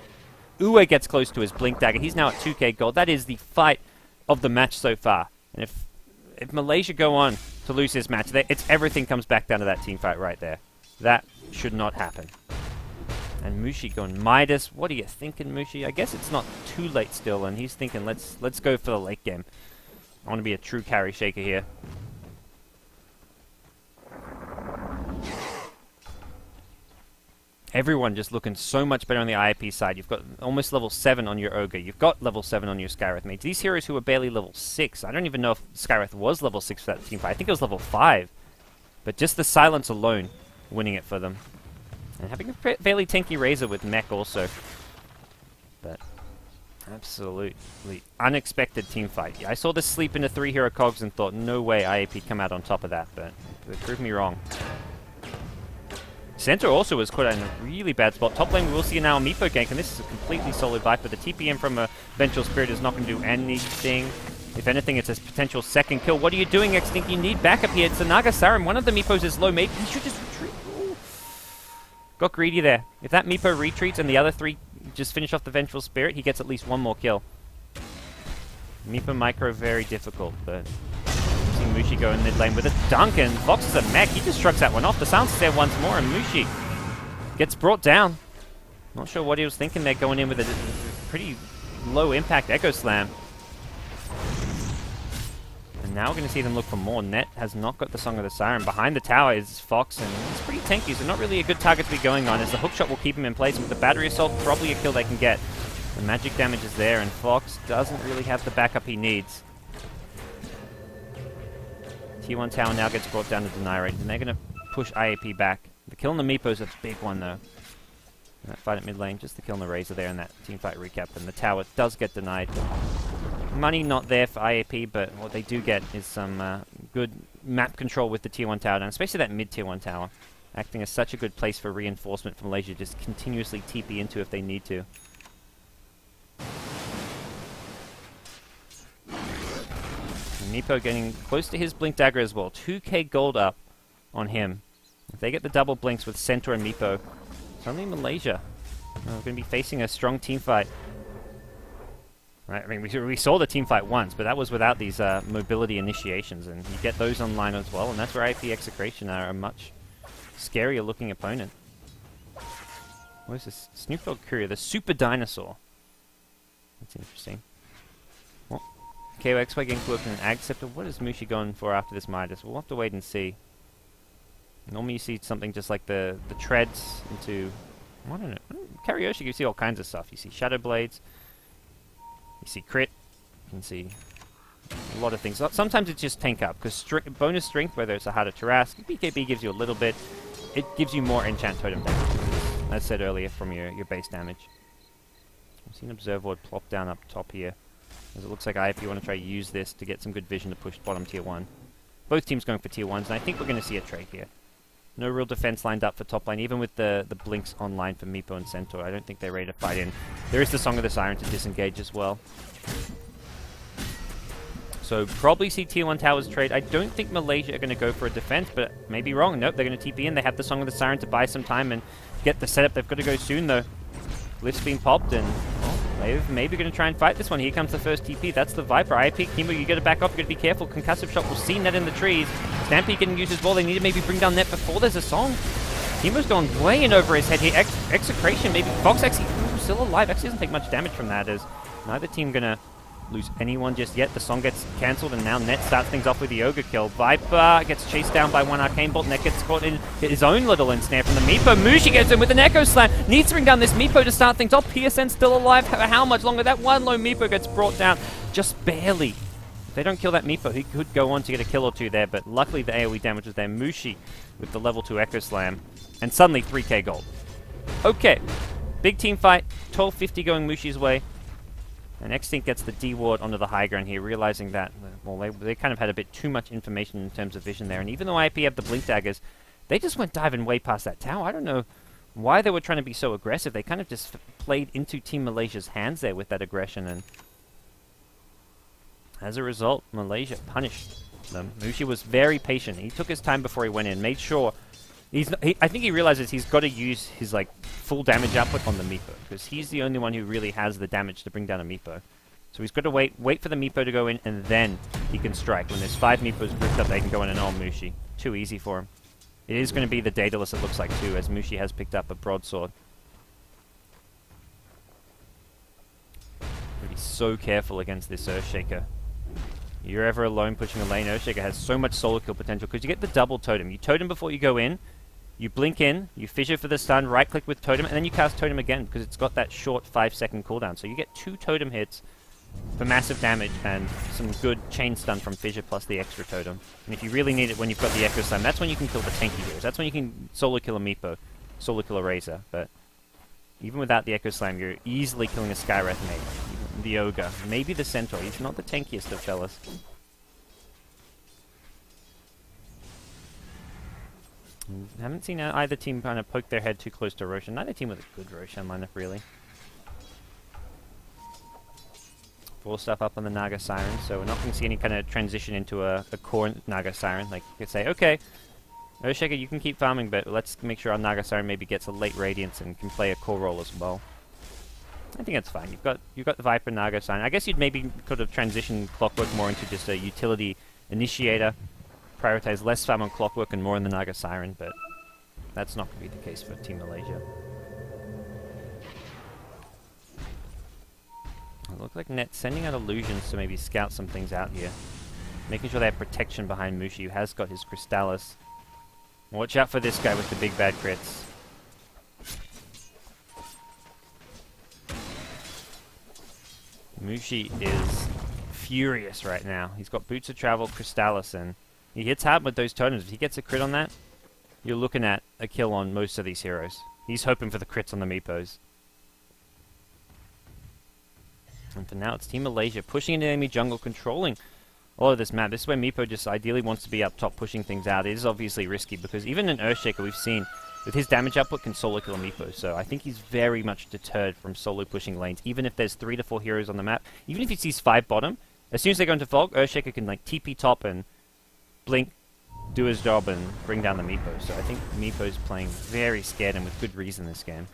Ue gets close to his Blink Dagger. He's now at 2k gold. That is the fight of the match so far. And if Malaysia go on to lose this match, everything comes back down to that team fight right there. That should not happen. And Mushi going Midas. What are you thinking, Mushi? I guess it's not too late still, and he's thinking, let's go for the late game. I want to be a true carry shaker here. Everyone just looking so much better on the IAP side. You've got almost level 7 on your Ogre. You've got level 7 on your Skywrath mates. These heroes who are barely level 6. I don't even know if Skywrath was level 6 for that team fight. I think it was level 5. But just the silence alone, winning it for them. And having a fairly tanky Razor with mech also. But absolutely unexpected team fight. Yeah, I saw this sleep into 3 hero cogs and thought, no way IAP'd come out on top of that. But they proved me wrong. Center also was caught in a really bad spot. Top lane, we will see now a Meepo gank, and this is a completely solid Viper. The TPM from a Vengeful Spirit is not going to do anything. If anything, it's a potential second kill. What are you doing, X-Think? You need backup here. It's a Naga Sarum. One of the Meepos is low. Maybe he should just retreat. Ooh. Got greedy there. If that Meepo retreats and the other 3 just finish off the Vengeful Spirit, he gets at least 1 more kill. Meepo micro, very difficult, but... Mushi go in mid lane with a dunk, and Fox is a mech. He just shrugs that one off. The silence is there once more, and Mushi gets brought down. Not sure what he was thinking there, going in with a pretty low impact Echo Slam. And now we're going to see them look for more. Net has not got the Song of the Siren. Behind the tower is Fox, and he's pretty tanky, so not really a good target to be going on, as the hookshot will keep him in place. And with the battery assault, probably a kill they can get. The magic damage is there, and Fox doesn't really have the backup he needs. T1 tower now gets brought down to deny rate, and they're going to push IAP back. The kill on the Meepo is a big one, though. That fight at mid lane, just the kill on the Razor there in that team fight recap, and the tower does get denied. Money not there for IAP, but what they do get is some good map control with the tier 1 tower down, especially that mid tier 1 tower. Acting as such a good place for reinforcement from Malaysia, just continuously TP into if they need to. Meepo getting close to his Blink Dagger as well. 2k gold up on him. If they get the double blinks with Centaur and Meepo, suddenly Malaysia we're going to be facing a strong team fight. Right, I mean, we saw the team fight once, but that was without these mobility initiations, and you get those online as well, and that's where IAP.Execration are a much scarier looking opponent. What is this? Snoop Dogg Courier, the Super Dinosaur. That's interesting. KO XY getting cloaked in an Ag Scepter. What is Mushi going for after this Midas? We'll have to wait and see. Normally you see something just like the treads into... I don't know. Karaoke, you see all kinds of stuff. You see Shadow Blades. You see crit. You can see a lot of things. Sometimes it's just tank up, because bonus strength, whether it's a Heart of Tarrasque, BKB gives you a little bit. It gives you more enchant totem damage, as said earlier, from your base damage. I've seen Observe Ward plop down up top here, as it looks like IAP want to try to use this to get some good vision to push bottom tier 1. Both teams going for tier 1s, and I think we're going to see a trade here. No real defense lined up for top lane, even with the blinks online for Meepo and Centaur. I don't think they're ready to fight in. There is the Song of the Siren to disengage as well. So probably see tier 1 towers trade. I don't think Malaysia are going to go for a defense, but maybe wrong. Nope, they're going to TP in. They have the Song of the Siren to buy some time and get the setup. They've got to go soon, though. Lift's been popped, and they're maybe going to try and fight this one. Here comes the first TP. That's the Viper. IAP, Kimbo, you got to back off. You got to be careful. Concussive Shot. We'll see Net in the trees. Stampede getting used as well. They need to maybe bring down Net before there's a song. Kimbo's gone way in over his head here. Execration, maybe. Fox actually still alive. Actually doesn't take much damage from that, as neither team going to lose anyone just yet. The song gets cancelled, and now Net starts things off with the Ogre kill. Viper gets chased down by one Arcane Bolt. Net gets caught in his own little ensnare from the Meepo. Mushi gets in with an Echo Slam. Needs to bring down this Meepo to start things off. PSN still alive. How much longer? That one low Meepo gets brought down just barely. If they don't kill that Meepo, he could go on to get a kill or two there, but luckily the AoE damage was there. Mushi with the level 2 Echo Slam, and suddenly 3k gold. Okay, big team fight. 1250 going Mushi's way. And X-Think gets the D-Ward onto the high ground here, realizing that, well, they kind of had a bit too much information in terms of vision there. And even though IAP have the Blink Daggers, they just went diving way past that tower. I don't know why they were trying to be so aggressive. They kind of just played into Team Malaysia's hands there with that aggression. And as a result, Malaysia punished them. Mushi was very patient. He took his time before he went in, made sure... I think he realizes he's got to use his full damage output on the Meepo, because he's the only one who really has the damage to bring down a Meepo. So he's got to wait for the Meepo to go in, and then he can strike. When there's 5 Meepos grouped up, they can go in and all Mushi. Too easy for him. It is going to be the Daedalus, it looks like, too, as Mushi has picked up a broadsword. be so careful against this Earthshaker. You're ever alone pushing a lane, Earthshaker has so much solo kill potential because you get the double totem. You totem before you go in, you blink in, you fissure for the stun, right click with totem, and then you cast totem again because it's got that short 5-second cooldown. So you get 2 totem hits for massive damage and some good chain stun from fissure plus the extra totem. And if you really need it when you've got the Echo Slam, that's when you can kill the tanky heroes. That's when you can solo kill a Meepo, solo kill a Razor. But even without the Echo Slam, you're easily killing a Skywrath mate. The Ogre, maybe the Centaur. He's not the tankiest of fellas. Haven't seen either team kind of poke their head too close to Roshan. Neither team with a good Roshan lineup, really. 4 stuff up on the Naga Siren, so we're not going to see any kind of transition into a core Naga Siren. Like, you could say, okay, Earthshaker, you can keep farming, but let's make sure our Naga Siren maybe gets a late Radiance and can play a core role as well. I think that's fine. You've got the Viper Naga Siren. I guess you'd maybe could have transitioned Clockwork more into just a utility initiator, prioritize less farm on Clockwork and more on the Naga Siren, but that's not going to be the case for Team Malaysia. It looks like Net sending out illusions to maybe scout some things out here. Making sure they have protection behind Mushi, who has got his Crystallis. Watch out for this guy with the big bad crits. Mushi is furious right now. He's got Boots of Travel, Crystallis, and he hits hard with those totems. If he gets a crit on that, you're looking at a kill on most of these heroes. He's hoping for the crits on the Meepos. And for now, it's Team Malaysia pushing into enemy jungle, controlling all of this map. This is where Meepo just ideally wants to be up top, pushing things out. It is obviously risky because even an Earthshaker we've seen with his damage output can solo kill a Meepo. So I think he's very much deterred from solo pushing lanes. Even if there's 3 to 4 heroes on the map, even if he sees 5 bottom, as soon as they go into fog, Earthshaker can like TP top and blink, do his job and bring down the Meepo. So I think Meepo's playing very scared and with good reason this game.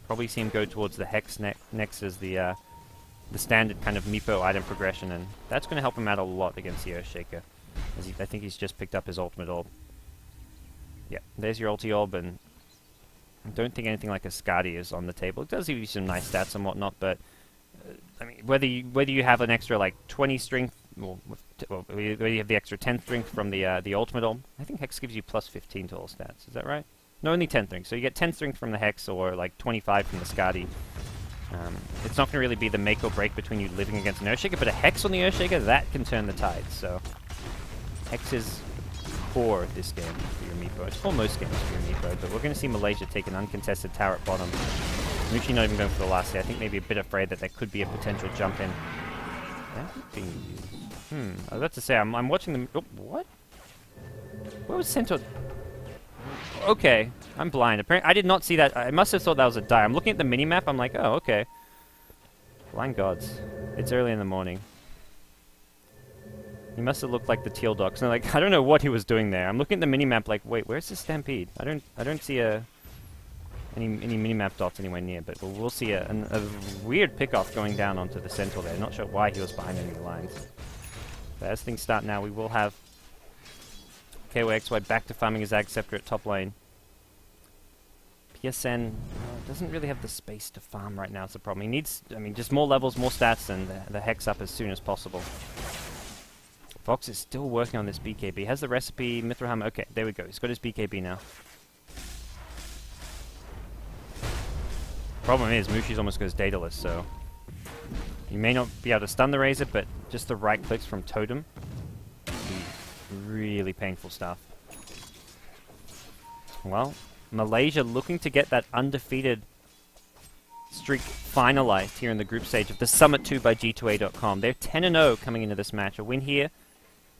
Probably see him go towards the Hex next as the standard kind of Meepo item progression, and that's going to help him out a lot against the Earthshaker. As I think he's just picked up his ultimate orb. Yeah, there's your ulti orb, and I don't think anything like a Skadi is on the table. It does give you some nice stats and whatnot, but I mean, whether you have an extra like 20 strength, well, whether you have the extra 10 strength from the ultimate orb, I think Hex gives you plus 15 to all stats. Is that right? No, only 10 strength. So you get 10 strength from the Hex or like 25 from the Skadi. It's not going to really be the make or break between you living against an Earthshaker, but a Hex on the Earthshaker, that can turn the tide. So Hex is core of this game for your Meepo. It's for most games for your Meepo, but we're going to see Malaysia take an uncontested tower at bottom. Mushi not even going for the last hit. I think maybe a bit afraid that there could be a potential jump in. That being used. I was about to say, I'm watching them. Oh, what? Where was Centaur? Okay, I'm blind. Apparently, I did not see that. I must have thought that was a die. I'm looking at the mini-map. I'm like, oh, okay. Blind gods. It's early in the morning. He must have looked like the teal docs. And like, I don't know what he was doing there. I'm looking at the mini-map like, wait, where's the Stampede? I don't see any mini-map dots anywhere near, but we'll see a weird pickoff going down onto the Centaur there. Not sure why he was behind any lines. But as things start now, we will have KOXY back to farming his Ag Scepter at top lane. PSN doesn't really have the space to farm right now, it's the problem. He needs, I mean, just more levels, more stats, and the Hex up as soon as possible. Fox is still working on this BKB. Has the recipe, Mithril Hammer. Okay, there we go. He's got his BKB now. Problem is, Mushi's almost goes dataless, so you may not be able to stun the Razor, but just the right clicks from Totem. Really painful stuff. Well, Malaysia looking to get that undefeated streak finalized here in the group stage of the Summit 2 by G2A.com. They're 10-0 coming into this match. A win here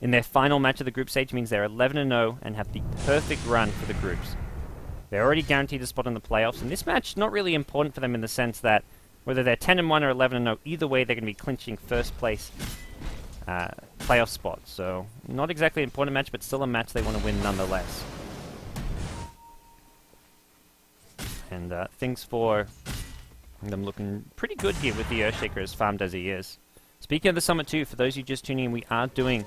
in their final match of the group stage means they're 11-0 and have the perfect run for the groups. They're already guaranteed a spot in the playoffs, and this match is not really important for them in the sense that whether they're 10-1 or 11-0, either way they're going to be clinching first place playoff spot. So not exactly an important match, but still a match they want to win nonetheless. And things for them looking pretty good here with the Earthshaker as farmed as he is. Speaking of the Summit 2, for those of you just tuning in, we are doing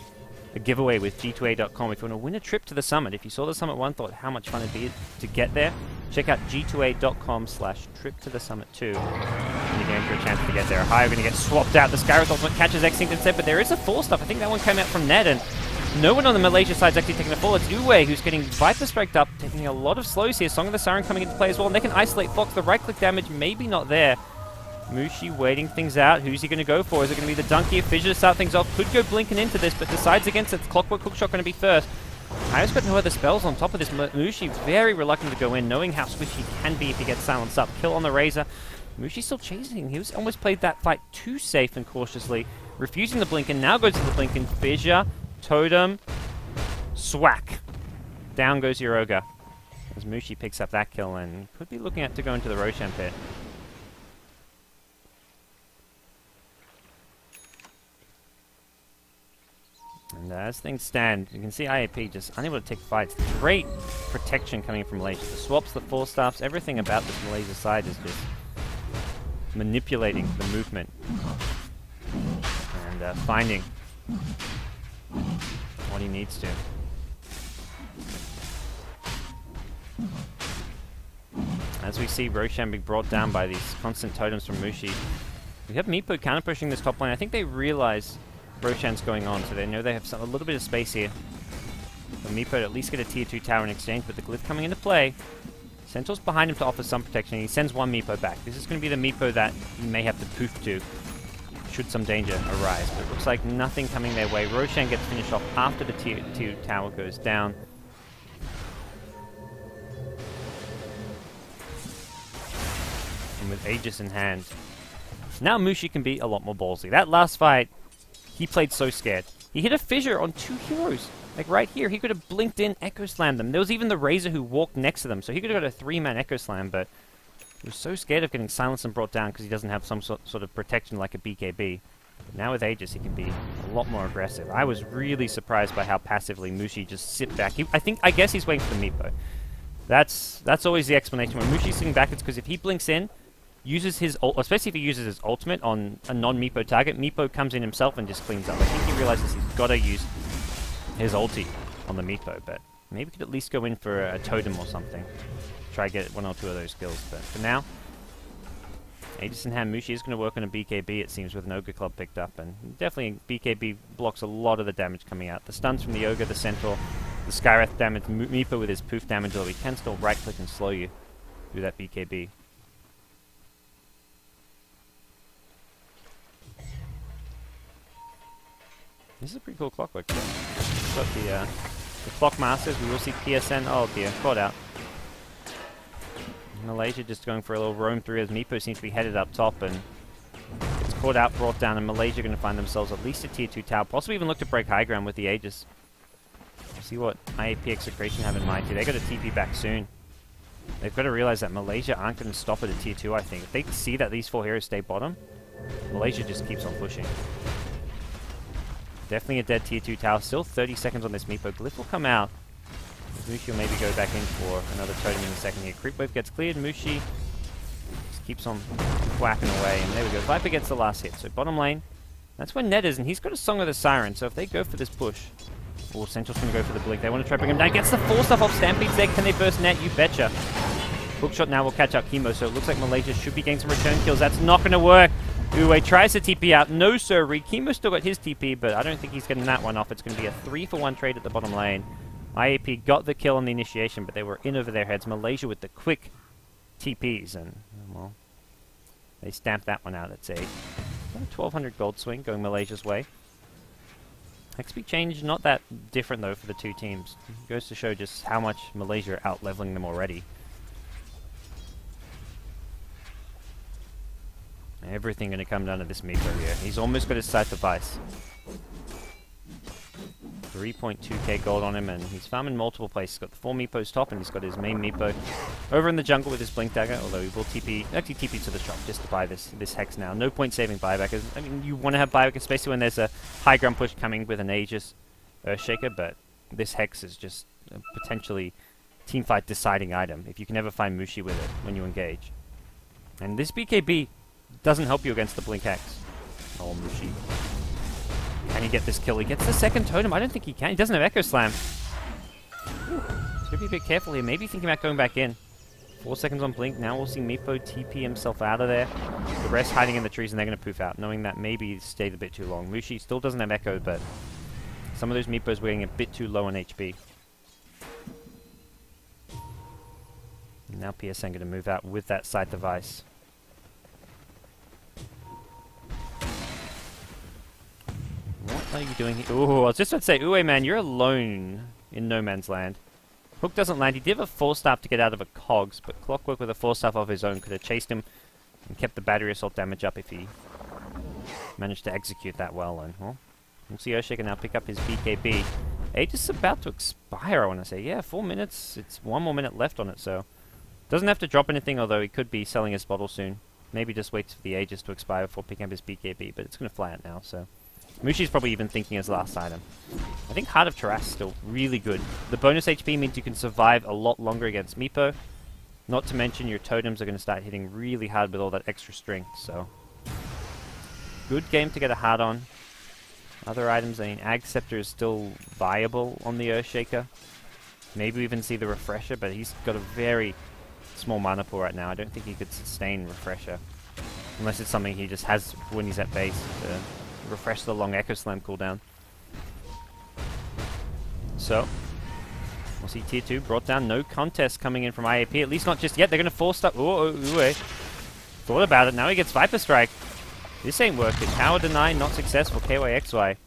a giveaway with G2A.com if you want to win a trip to the summit. If you saw the summit one, thought how much fun it'd be to get there, check out G2A.com/trip to the summit 2. And you're going for a chance to get there. High, going to get swapped out. The Skywrath ultimate catches Extinct instead, but there is a 4-stuff. I think that one came out from Ned, and no one on the Malaysia side is actually taking a fall. It's Uwe who's getting Viper Striked up, taking a lot of slows here. Song of the Siren coming into play as well, and they can isolate Fox. The right-click damage maybe not there. Mushi waiting things out. Who's he going to go for? Is it going to be the dunk here? Fissure to start things off. Could go blinking into this, but decides against it. Clockwork Hookshot going to be first. Haya's got no other spells on top of this. Mushi very reluctant to go in, knowing how swift he can be if he gets silenced up. Kill on the Razor. Mushi still chasing. He was almost played that fight too safe and cautiously, refusing the blink, and now goes to the blink in Fissure. Totem. Swack. Down goes your Ogre. As Mushi picks up that kill and could be looking at to go into the Roshan pit. And as things stand, you can see IAP just unable to take fights. Great protection coming from Malaysia. The swaps, the 4-staffs, everything about this Malaysia side is just manipulating the movement. And finding what he needs to. As we see Roshan being brought down by these constant totems from Mushi. We have Meepo counter-pushing this top lane. I think they realize Roshan's going on, so they know they have a little bit of space here. For Meepo to at least get a tier 2 tower in exchange, but the Glyph coming into play. Centaur's behind him to offer some protection, and he sends one Meepo back. This is going to be the Meepo that he may have to poof to, should some danger arise. But it looks like nothing coming their way. Roshan gets finished off after the tier 2 tower goes down. And with Aegis in hand, now Mushi can be a lot more ballsy. That last fight, he played so scared. He hit a fissure on 2 heroes. Like right here, he could have blinked in, Echo Slammed them. There was even the Razor who walked next to them, so he could have got a 3-man Echo Slam, but he was so scared of getting silenced and brought down because he doesn't have some sort of protection like a BKB. But now with Aegis, he can be a lot more aggressive. I was really surprised by how passively Mushi just sit back. I guess he's waiting for the Meepo. That's always the explanation. When Mushi's sitting back, it's because if he blinks in, uses his especially if he uses his ultimate on a non-Meepo target, Meepo comes in himself and just cleans up. I think he realizes he's got to use his ulti on the Meepo, but maybe could at least go in for a totem or something. Try to get 1 or 2 of those kills, but for now, Aegis in hand, Mushi is going to work on a BKB, it seems, with an Ogre Club picked up, and definitely BKB blocks a lot of the damage coming out. The stuns from the Ogre, the Centaur, the Skywrath damage, Meepo with his poof damage, although he can still right-click and slow you through that BKB. This is a pretty cool clockwork kill. Got the Clock Masters, we will see PSN, oh dear, caught out. Malaysia just going for a little roam through as Meepo seems to be headed up top, and it's caught out, brought down, and Malaysia going to find themselves at least a tier 2 tower, possibly even look to break high ground with the Aegis. See what IAP.Execration have in mind here. They got to TP back soon. They've got to realize that Malaysia aren't going to stop at a tier 2, I think. If they see that these 4 heroes stay bottom, Malaysia just keeps on pushing. Definitely a dead tier 2 tower. Still 30 seconds on this Meepo. Glyph will come out. Mushi will maybe go back in for another totem in a second here. Creep wave gets cleared. Mushi just keeps on whacking away. And there we go. Viper gets the last hit. So bottom lane, that's where Ned is. And he's got a Song of the Siren. So if they go for this push, oh, Central's going to go for the blink. They want to try to bring him down. Gets the 4-stuff off Stampede's there. Can they burst Net? You betcha. Hookshot now will catch up Chemo. So it looks like Malaysia should be getting some return kills. That's not going to work. Uwe tries to TP out. No sirree. Chemo still got his TP, but I don't think he's getting that one off. It's going to be a 3-for-1 trade at the bottom lane. IAP got the kill on the initiation, but they were in over their heads. Malaysia with the quick TPs, and, well, they stamped that one out. It's a 1,200 gold swing going Malaysia's way. XP change, not that different, though, for the 2 teams. It goes to show just how much Malaysia are out-leveling them already. Everything going to come down to this Meepo here. He's almost got his Scythe of Vice. 3.2k gold on him, and he's farming multiple places. He's got the 4 Meepos top, and he's got his main Meepo over in the jungle with his Blink Dagger, although he will actually TP to the shop just to buy this Hex now. No point saving buyback. I mean, you want to have buyback, especially when there's a high ground push coming with an Aegis Earthshaker, but this Hex is just a potentially teamfight deciding item if you can ever find Mushi with it when you engage. And this BKB doesn't help you against the Blink Hex. Oh, Mushi. Can Can he get this kill? He gets the second totem. I don't think he can. He doesn't have Echo Slam. He's gonna be a bit careful here. Maybe thinking about going back in. 4 seconds on Blink. Now we'll see Meepo TP himself out of there. The rest hiding in the trees, and they're gonna poof out, knowing that maybe he stayed a bit too long. Mushi still doesn't have Echo, but some of those Meepos were getting a bit too low on HP. And now PSN gonna move out with that side device. What are you doing here? Ooh, I was just about to say, Uwe, man, you're alone in no man's land. Hook doesn't land. He did have a full staff to get out of a cogs, but Clockwork with a full staff of his own could have chased him and kept the battery assault damage up if he managed to execute that well. And well, we'll see Earthshaker now pick up his BKB. Age is about to expire, I want to say. Yeah, 4 minutes. It's 1 more minute left on it, so doesn't have to drop anything, although he could be selling his bottle soon. Maybe just waits for the Aegis to expire before picking up his BKB, but it's going to fly out now, so Mushi's probably even thinking his last item. I think Heart of Taras is still really good. The bonus HP means you can survive a lot longer against Meepo. Not to mention your totems are going to start hitting really hard with all that extra strength, so good game to get a heart on. Other items, I mean, Ag Scepter is still viable on the Earthshaker. Maybe we even see the Refresher, but he's got a very small mana pool right now. I don't think he could sustain Refresher. Unless it's something he just has when he's at base to refresh the long Echo Slam cooldown. So, we'll see Tier 2 brought down. No contest coming in from IAP, at least not just yet. They're going to force up. Thought about it. Now he gets Viper Strike. This ain't working. Tower deny, not successful. KYXY.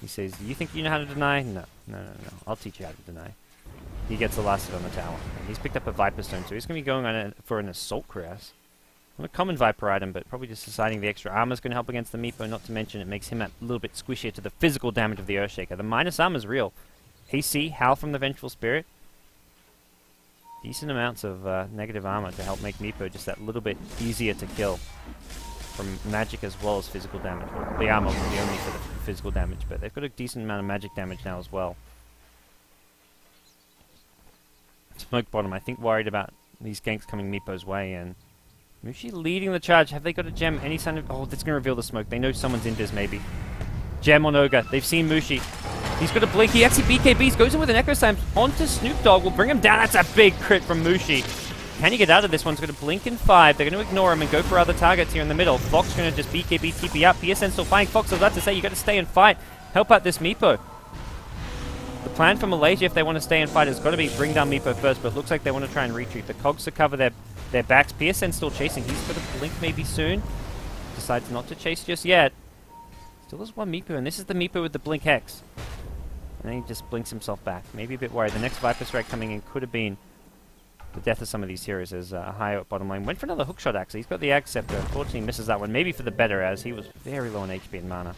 He says, you think you know how to deny? No. I'll teach you how to deny. He gets the last hit on the tower. And he's picked up a Viper Stone, so he's going to be going on for an Assault Cuirass. Not a common Viper item, but probably just deciding the extra armor is going to help against the Meepo, not to mention it makes him a little bit squishier to the physical damage of the Earthshaker. The minus armor is real. AC, Howl from the Vengeful Spirit. Decent amounts of negative armor to help make Meepo just that little bit easier to kill. From magic as well as physical damage. Well, the armor will be only for the physical damage, but they've got a decent amount of magic damage now as well. Smoke Bottom, I think, worried about these ganks coming Meepo's way, and Mushi leading the charge. Have they got a gem? Any sign of... Oh, that's going to reveal the smoke. They know someone's in this, maybe. Gem on Ogre. They've seen Mushi. He's got a blink. He actually BKBs. Goes in with an Echo Slam onto Snoop Dogg. Will bring him down. That's a big crit from Mushi. Can he get out of this one? He's going to blink in 5. They're going to ignore him and go for other targets here in the middle. Fox going to just BKB TP up. PSN still fighting. Fox, I was about to say, you got to stay and fight. Help out this Meepo. The plan for Malaysia, if they want to stay and fight, has got to be bring down Meepo first, but it looks like they want to try and retreat. The cogs to cover their backs. PSN still chasing. He's got a blink maybe soon. Decides not to chase just yet. Still has one Meepo, and this is the Meepo with the blink hex. And then he just blinks himself back. Maybe a bit worried. The next Viper Strike coming in could have been the death of some of these heroes as higher up bottom lane. Went for another hookshot, actually. He's got the Ag Scepter. Unfortunately, misses that one. Maybe for the better, as he was very low on HP and mana.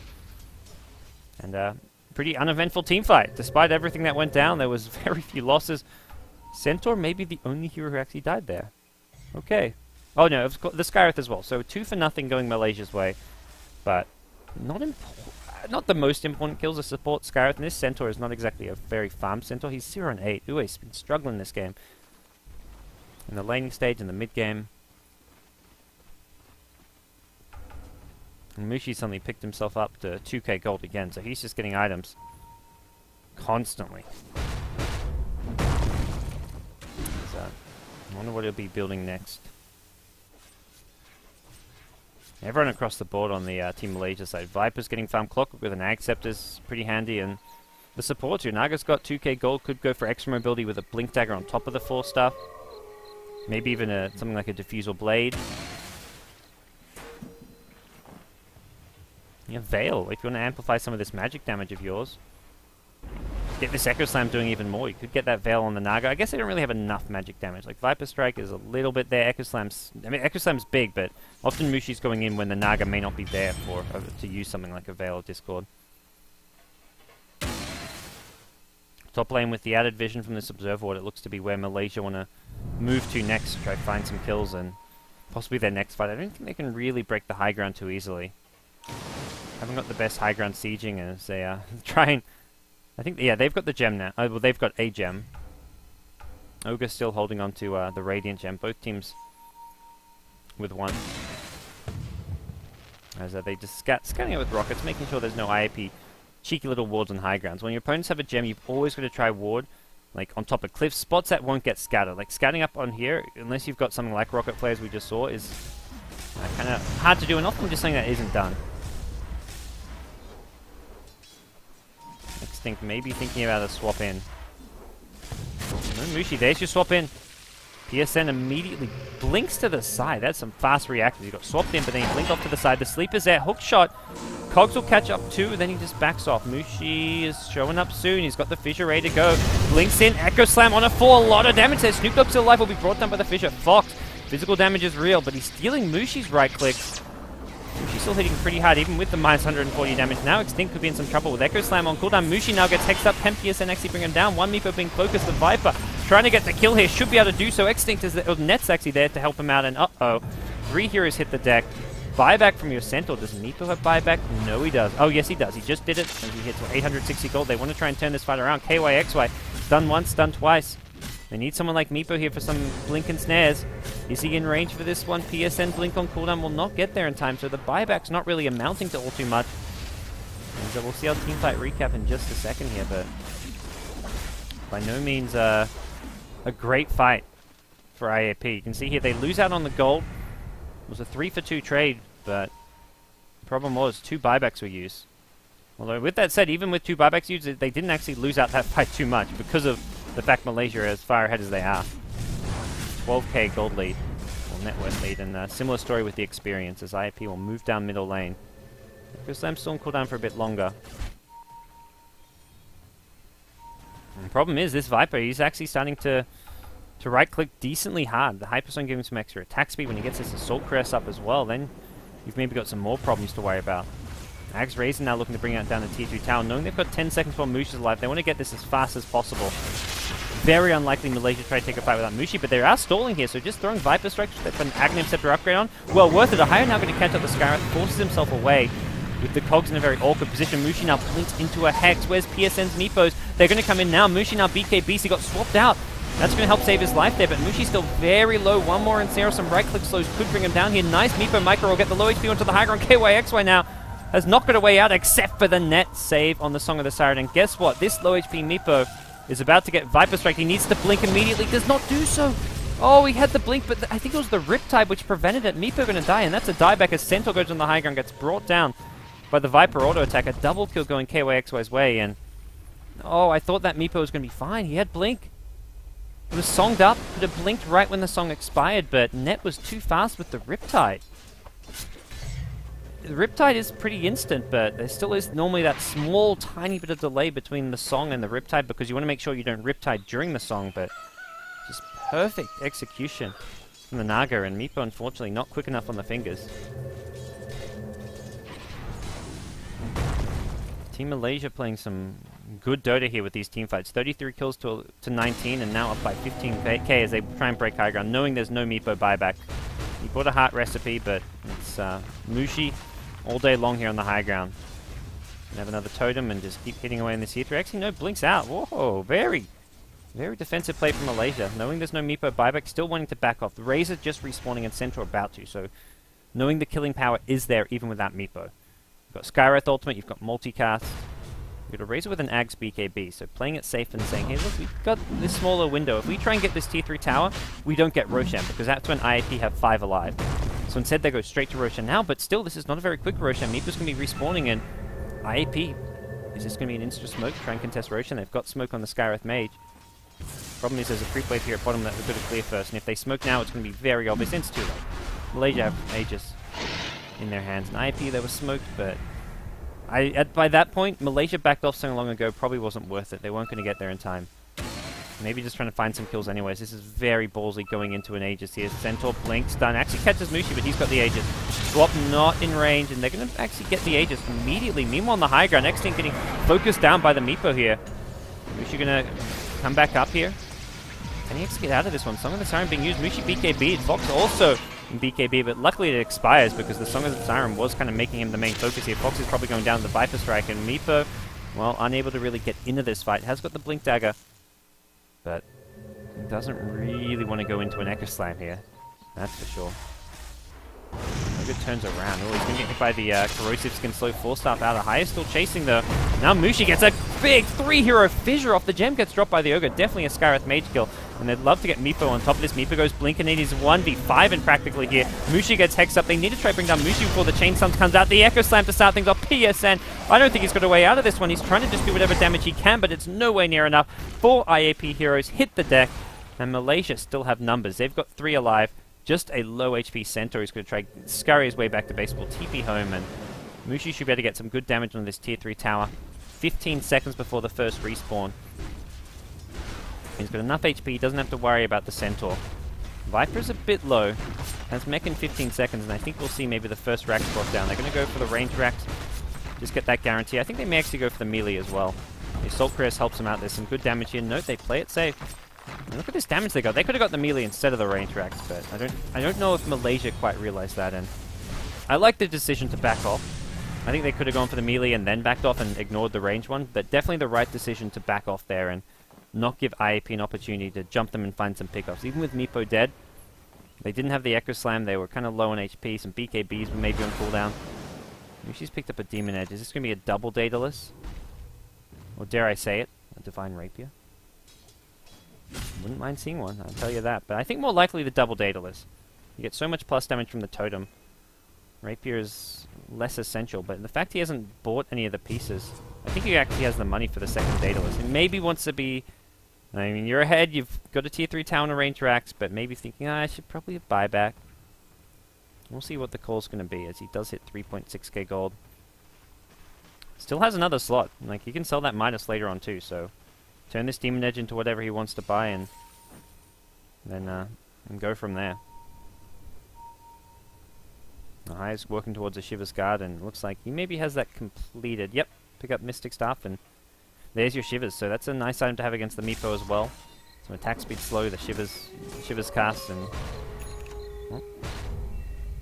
And pretty uneventful team fight. Despite everything that went down, there was very few losses. Centaur may be the only hero who actually died there. Okay. Oh no, the Skyreth as well. So 2-0 going Malaysia's way. But not the most important kills to support Skyreth. And this Centaur is not exactly a very farm Centaur. He's 0-8. Ooh, he's been struggling this game. In the laning stage, in the mid game. And Mushi suddenly picked himself up to 2k gold again, so he's just getting items constantly. So, I wonder what he'll be building next. Everyone across the board on the Team Malaysia side. Viper's getting farm Clockwork with an Ag Scepter's pretty handy, and the supports here. Naga's got 2k gold, could go for extra mobility with a Blink Dagger on top of the 4 stuff. Maybe even something like a Diffusal Blade. Yeah, Veil, if you want to amplify some of this magic damage of yours. Get this Echo Slam doing even more. You could get that Veil on the Naga. I guess they don't really have enough magic damage. Like, Viper Strike is a little bit there. Echo Slam's... I mean, Echo Slam's big, but often Mushi's going in when the Naga may not be there for to use something like a Veil or Discord. Top lane with the added vision from this Observer Ward, it looks to be where Malaysia want to move to next to try to find some kills and possibly their next fight. I don't think they can really break the high ground too easily. Haven't got the best high ground sieging as they are trying. I think, yeah, they've got the gem now. Well, they've got a gem. Ogre's still holding on to the Radiant gem. Both teams with one. As they just scanning it with rockets, making sure there's no IAP cheeky little wards on high grounds. When your opponents have a gem, you've always got to try ward, like, on top of cliffs, spots that won't get scattered. Like, scouting up on here, unless you've got something like rocket flares we just saw, is kind of hard to do, and often just something that isn't done. Extinct maybe thinking about a swap in. No Mushi, there's your swap in. PSN immediately blinks to the side. That's some fast reactions. He got swapped in, but then he blinked off to the side. The sleeper's there. Hook shot. Cogs will catch up too, and then he just backs off. Mushi is showing up soon. He's got the Fissure ready to go. Blinks in. Echo Slam on a 4. A lot of damage there. Snoop Dogg's still alive. Will be brought down by the Fissure. Fox. Physical damage is real, but he's stealing Mushi's right clicks. Mushi's still hitting pretty hard, even with the minus 140 damage. Now Extinct could be in some trouble with Echo Slam on cooldown. Mushi now gets hexed up. Can PSN actually bring him down? One Meepo being focused. The Viper trying to get the kill here. Should be able to do so. Extinct is the Net's actually there to help him out. And uh-oh. 3 heroes hit the deck. Buyback from your Centaur. Does Meepo have buyback? No, he does. Oh, yes, he does. He just did it. And he hits 860 gold. They want to try and turn this fight around. KYXY. Stun once, stun twice. They need someone like Meepo here for some blink and snares. Is he in range for this one? PSN blink on cooldown will not get there in time, so the buyback's not really amounting to all too much. And so we'll see our teamfight recap in just a second here, but by no means a great fight for IAP. You can see here they lose out on the gold. It was a 3-for-2 trade, but the problem was 2 buybacks were used. Although with that said, even with 2 buybacks used, they didn't actually lose out that fight too much because of the fact Malaysia are as far ahead as they are. 12k gold lead, or net worth lead, and a similar story with the experience as IAP will move down middle lane. Because I'm still on cooldown for a bit longer. And the problem is this Viper, he's actually starting to right click decently hard. The Hyperstorm giving him some extra attack speed. When he gets his Assault Crest up as well, then you've maybe got some more problems to worry about. Ags Razor now looking to bring out down the tier 2 tower, knowing they've got 10 seconds while Mushi is alive. They want to get this as fast as possible. Very unlikely Malaysia try to take a fight without Mushi, but they are stalling here, so just throwing Viper Strikes with an Aghanim Scepter upgrade on. Well worth it. Ahaya now going to catch up the Skyrath, forces himself away with the Cogs in a very awkward position. Mushi now blinks into a Hex. Where's PSN's Meepos? They're going to come in now. Mushi now BKBs. He got swapped out. That's going to help save his life there, but Mushi's still very low. One more Ensnare, some right-click slows could bring him down here. Nice Meepo Micro will get the low HP onto the high ground. KYXY now has not got a way out except for the net save on the Song of the Siren. And guess what? This low HP Meepo is about to get Viper Strike. He needs to blink immediately. Does not do so. Oh, he had the blink, but I think it was the Riptide which prevented it. Meepo going to die, and that's a dieback as Centaur goes on the high ground, gets brought down by the Viper auto attack. A double kill going KYXY's way, and oh, I thought that Meepo was going to be fine. He had blink. It was songed up, but it blinked right when the song expired, but Net was too fast with the Riptide. The Riptide is pretty instant, but there still is normally that small, tiny bit of delay between the song and the Riptide because you want to make sure you don't Riptide during the song, but just perfect execution from the Naga, and Meepo unfortunately not quick enough on the fingers. Team Malaysia playing some good Dota here with these team fights. 33 kills to 19, and now up by 15k as they try and break high ground, knowing there's no Meepo buyback. He bought a heart recipe, but it's Mushi all day long here on the high ground. And have another totem and just keep hitting away in this tier 3. Actually, no, blinks out. Whoa, very defensive play from Malaysia. Knowing there's no Meepo buyback, still wanting to back off. The Razor just respawning and Centaur about to, so knowing the killing power is there even without Meepo. You've got Skyrath ultimate, you've got multicast. You've got a Razor with an Ags BKB, so playing it safe and saying, hey look, we've got this smaller window. If we try and get this tier 3 tower, we don't get Roshan, because that's when IAP have 5 alive. So instead they go straight to Roshan now, but still this is not a very quick Roshan. Meepo's going to be respawning, and IAP, is this going to be an insta smoke? Try and contest Roshan. They've got smoke on the Skyrath Mage. Problem is there's a creep wave here at bottom that we've got to clear first, and if they smoke now it's going to be very obvious, and it's too late. Malaysia have Mages in their hands, and IAP they were smoked, but by that point, Malaysia backed off so long ago, probably wasn't worth it. They weren't going to get there in time. Maybe just trying to find some kills anyways. This is very ballsy going into an Aegis here. Centaur blinks, stun. Actually catches Mushi, but he's got the Aegis. Swap not in range, and they're going to actually get the Aegis immediately. Meanwhile, on the high ground, next team getting focused down by the Meepo here. Mushi going to come back up here. Can he actually get out of this one? Song of the Siren being used. Mushi BKB. Fox also in BKB, but luckily it expires because the Song of the Siren was kind of making him the main focus here. Fox is probably going down to the Viper Strike, and Meepo, well, unable to really get into this fight. Has got the Blink Dagger, but doesn't really want to go into an Echo Slam here. That's for sure. Good turns around. Oh, he's going to get hit by the Corrosive Skin Slow 4-star out. Ahaya still chasing though. Now Mushi gets a big 3-hero fissure off. The gem gets dropped by the Ogre. Definitely a Scarith mage kill. And they'd love to get Meepo on top of this. Meepo goes blink and it is 1v5 and practically here. Mushi gets hexed up. They need to try to bring down Mushi before the Chain Stomp comes out. The Echo Slam to start things off. PSN. I don't think he's got a way out of this one. He's trying to just do whatever damage he can, but it's nowhere near enough. 4 IAP heroes hit the deck. And Malaysia still have numbers. They've got 3 alive. Just a low HP Centaur who's going to try to scurry his way back to base. Will TP home, and Mushi should be able to get some good damage on this tier 3 tower. 15 seconds before the first respawn. He's got enough HP, he doesn't have to worry about the Centaur. Viper's a bit low. Has mech in 15 seconds, and I think we'll see maybe the first Rax brought down. They're going to go for the range Rax. Just get that guarantee. I think they may actually go for the melee as well. The Assault Cuirass helps them out. There's some good damage here. Note, they play it safe. And look at this damage they got. They could have got the melee instead of the range Rax, but I don't know if Malaysia quite realized that, and I like the decision to back off. I think they could have gone for the melee and then backed off and ignored the range one, but definitely the right decision to back off there and not give IAP an opportunity to jump them and find some pickoffs. Even with Meepo dead, they didn't have the Echo Slam, they were kind of low on HP, some BKBs were maybe on cooldown. She's picked up a Demon Edge. Is this going to be a double Daedalus? Or dare I say it, a Divine Rapier? Wouldn't mind seeing one, I'll tell you that. But I think more likely the double Daedalus. You get so much plus damage from the totem. Rapier is less essential, but the fact he hasn't bought any of the pieces, I think he actually has the money for the second Daedalus. He maybe wants to be, I mean, you're ahead, you've got a tier 3 tower and a range Rax, but maybe thinking, I should probably have buyback. We'll see what the call's going to be, as he does hit 3.6k gold. Still has another slot, like he can sell that Midas later on too, so turn this Demon Edge into whatever he wants to buy and then and go from there. He's working towards a Shiva's Guard, and looks like he maybe has that completed. Yep, pick up Mystic Staff, and there's your Shivers. So that's a nice item to have against the Meepo as well. Some attack speed slow, the Shivers cast, and well,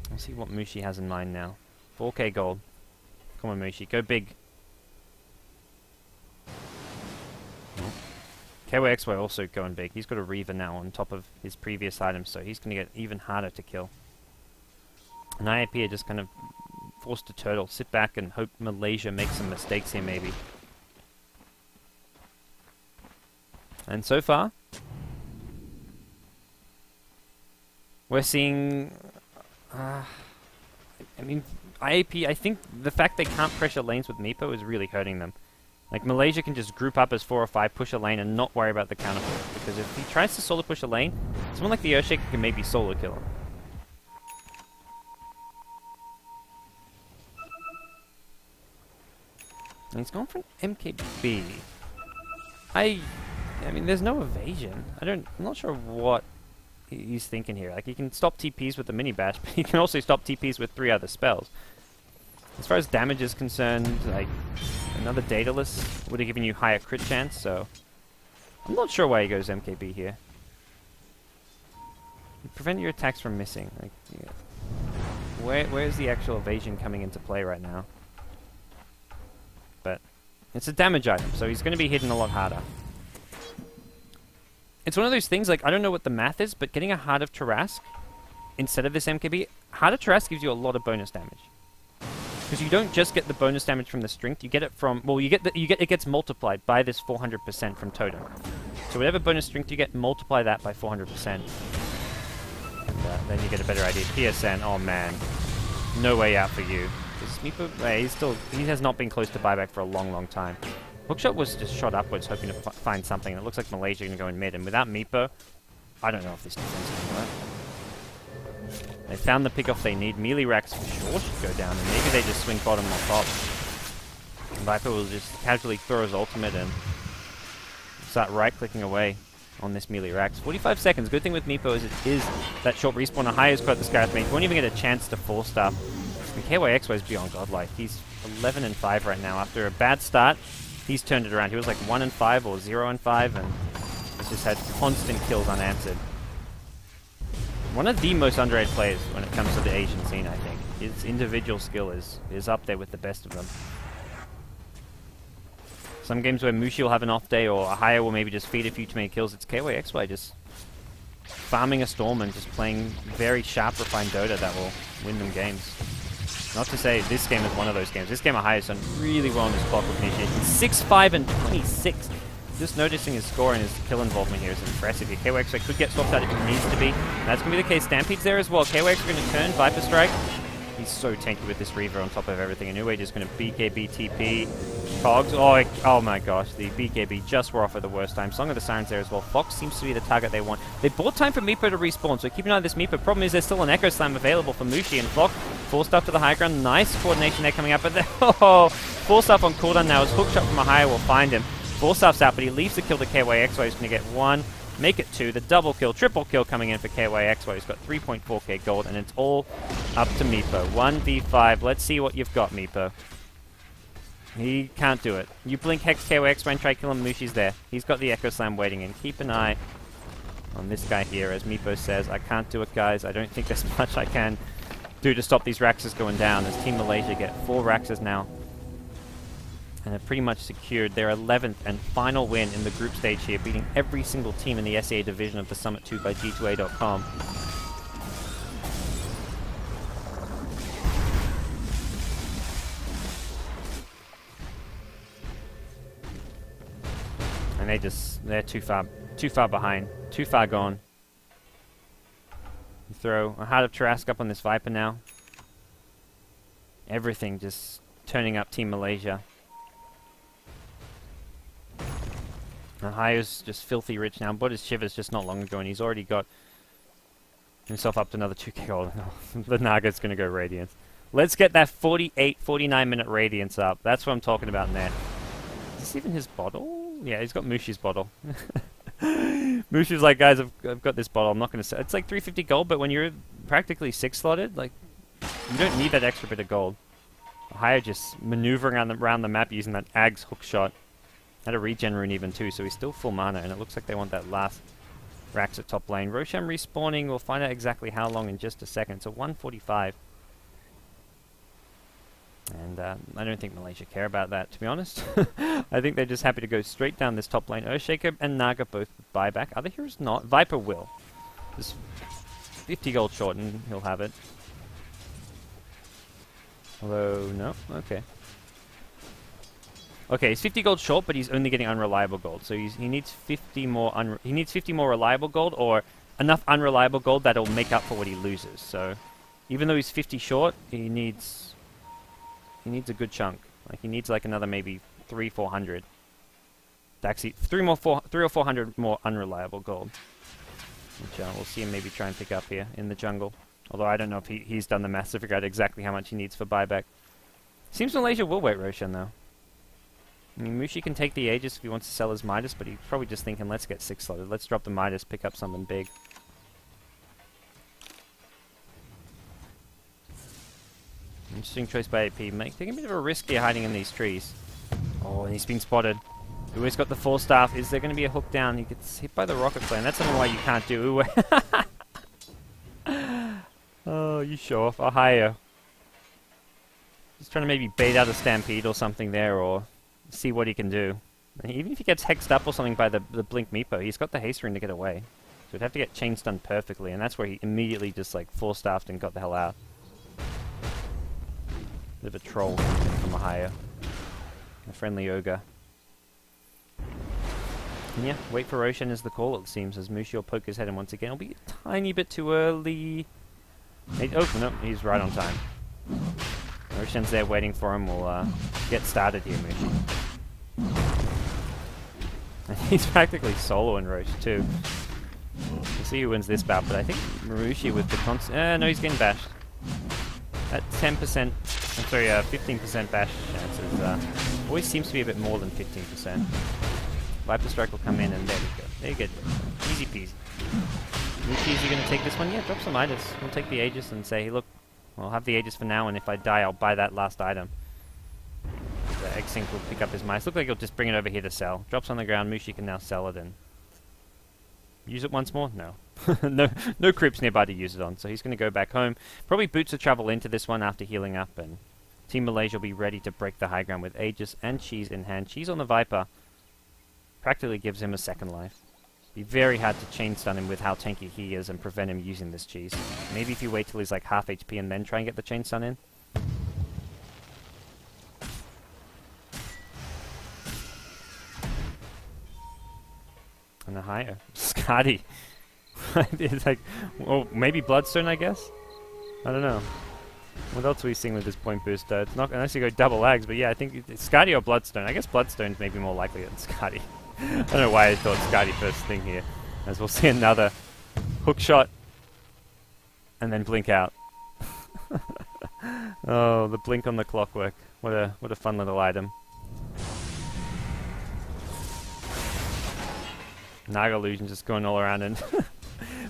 we'll see what Mushi has in mind now. 4k gold. Come on, Mushi, go big. KYXY also going big. He's got a Reaver now on top of his previous items, so he's going to get even harder to kill. And IAP are just kind of forced to turtle, sit back and hope Malaysia makes some mistakes here maybe. And so far, we're seeing, I mean, IAP, I think the fact they can't pressure lanes with Meepo is really hurting them. Like, Malaysia can just group up as 4 or 5, push a lane, and not worry about the counter push. Because if he tries to solo push a lane, someone like the Earthshaker can maybe solo kill him. And he's going for an MKB. I mean, there's no evasion. I'm not sure what he's thinking here. Like, he can stop TPs with the mini bash, but he can also stop TPs with 3 other spells. As far as damage is concerned, like, another Daedalus would have given you higher crit chance, so I'm not sure why he goes MKB here. You prevent your attacks from missing. Like, yeah. Where's the actual evasion coming into play right now? But it's a damage item, so he's going to be hitting a lot harder. It's one of those things, like, I don't know what the math is, but getting a Heart of Tarrasque instead of this MKB, Heart of Tarrasque gives you a lot of bonus damage. Because you don't just get the bonus damage from the strength, you get it from, well, it gets multiplied by this 400% from Totem. So whatever bonus strength you get, multiply that by 400%. And then you get a better idea. PSN, oh man, no way out for you. He has not been close to buyback for a long, long time. Hookshot was just shot upwards, hoping to find something. And it looks like Malaysia going to go in mid. And without Meepo, I don't know if this defense is going to work. They found the pickoff they need. Melee Rax for sure should go down. And maybe they just swing bottom or top. And Viper will just casually throw his ultimate and start right-clicking away on this Melee Rax. 45 seconds. Good thing with Meepo is it is that short respawn. A high quite the Scarith mage. Won't even get a chance to full stuff. And KYXY is beyond godlike. He's 11-5 right now. After a bad start, he's turned it around. He was like 1-5 or 0-5, and he's just had constant kills unanswered. One of the most underrated players when it comes to the Asian scene, I think. His individual skill is up there with the best of them. Some games where Mushi will have an off day, or Ahaya will maybe just feed a few too many kills. It's KYXY just farming a storm and just playing very sharp, refined Dota that will win them games. Not to say this game is one of those games. This game Ahaya's done really well in his clock initiation. 6-5 and 26. Just noticing his score and his kill involvement here is impressive. Here, KYX could get swapped out if it needs to be. And that's going to be the case. Stampede's there as well. KYX are going to turn Viper Strike. He's so tanky with this Reaver on top of everything. And Uwe just going to BKB TP. Cogs. Oh my gosh. The BKB just wore off at the worst time. Song of the Sirens there as well. Fox seems to be the target they want. They bought time for Meepo to respawn, so keep an eye on this Meepo. Problem is there's still an Echo Slam available for Mushi and Flock. Full stuff to the high ground. Nice coordination there coming up. But full stuff on cooldown now. His hook shot from Ahaya will find him. Full stuff's out, but he leaves the kill to KYXY. He's going to get 1. Make it 2. The double kill, triple kill coming in for KYXY. He's got 3.4k gold, and it's all up to Meepo. 1v5. Let's see what you've got, Meepo. He can't do it. You blink Hex KYXY and try kill him. Mushi's there. He's got the Echo Slam waiting in. Keep an eye on this guy here. As Meepo says, I can't do it, guys. I don't think there's much I can do to stop these Raxes going down. As Team Malaysia get 4 Raxes now. And have pretty much secured their 11th and final win in the group stage here, beating every single team in the SEA division of the Summit 2 by G2A.com. And they're too far behind, too far gone. You throw a Heart of Tarask up on this Viper now. Everything just turning up Team Malaysia. Ahaya's just filthy rich now. Bought his Shivers just not long ago, and he's already got himself up to another 2k gold. The Naga's going to go Radiance. Let's get that 48, 49 minute Radiance up. That's what I'm talking about in there. Is this even his bottle? Yeah, he's got Mushi's bottle. Mushi's like, guys, I've got this bottle. I'm not going to sell. It's like 350 gold, but when you're practically 6 slotted, like, you don't need that extra bit of gold. Ahaya just maneuvering around the map using that Ag's hook shot. Had a regen rune even too, so he's still full mana, and it looks like they want that last Rax at top lane. Roshan respawning, we'll find out exactly how long in just a second. So 145. And I don't think Malaysia care about that, to be honest. I think they're just happy to go straight down this top lane. Earthshaker and Naga both buy back. Other heroes not. Viper will. Just 50 gold short and he'll have it. Although, no? Okay. Okay, he's 50 gold short, but he's only getting unreliable gold. So he needs 50 more. He needs 50 more reliable gold, or enough unreliable gold that'll make up for what he loses. So even though he's 50 short, he needs a good chunk. Like he needs like another maybe 300-400. Actually, 3 or 400 more unreliable gold, which we'll see him maybe try and pick up here in the jungle. Although I don't know if he's done the math to figure out exactly how much he needs for buyback. Seems Malaysia will wait Roshan though. I mean, Mushi can take the Aegis if he wants to sell his Midas, but he's probably just thinking, let's get 6 slotted. Let's drop the Midas, pick up something big. Interesting choice by AP. Taking a bit of a risk here hiding in these trees. Oh, and he's been spotted. Uwe's got the 4 staff. Is there going to be a hook down? He gets hit by the rocket flame. That's something why you can't do Uwe. Oh, you show off. Ahaya. Just trying to maybe bait out a Stampede or something there, or see what he can do. And even if he gets hexed up or something by the Blink Meepo, he's got the haste rune to get away. So he'd have to get chain stunned perfectly, and that's where he immediately just like 4-staffed and got the hell out. Bit of a troll from Ahaya. A friendly ogre. And yeah, wait for Roshan is the call, it seems, as Mushi will poke his head in once again. It'll be a tiny bit too early. Oh, no, he's right on time. Roshan's there waiting for him. We'll get started here, Mushi. And he's practically soloing Rosh too. We'll see who wins this bout, but I think Marushi with the constant... no, he's getting bashed. At 10%... I'm sorry, 15% bash chances. Always seems to be a bit more than 15%. Viper Strike will come in, and there we go. There you go. Easy peasy. Mushi, is he going to take this one? Yeah, drop some Midas. We'll take the Aegis and say, hey, look, I'll have the Aegis for now, and if I die, I'll buy that last item. The X-Sync will pick up his Midas. Look like he'll just bring it over here to sell. Drops on the ground, Mushi can now sell it and use it once more? No. no creeps nearby to use it on, so he's going to go back home. Probably boots a travel into this one after healing up, and Team Malaysia will be ready to break the high ground with Aegis and Cheese in hand. Cheese on the Viper practically gives him a second life. Be very hard to chain stun him with how tanky he is and prevent him using this Cheese. Maybe if you wait till he's like half HP and then try and get the chain stun in. And a higher. Scotty. It's like, well, maybe Bloodstone, I guess? I don't know. What else are we seeing with this point booster? It's not unless you go double lags, but yeah, I think it's Scotty or Bloodstone. I guess Bloodstone's maybe more likely than Scotty. I don't know why I thought Scotty first thing here. As we'll see another hook shot. And then blink out. Oh, the blink on the clockwork. What a fun little item. Naga illusion just going all around, and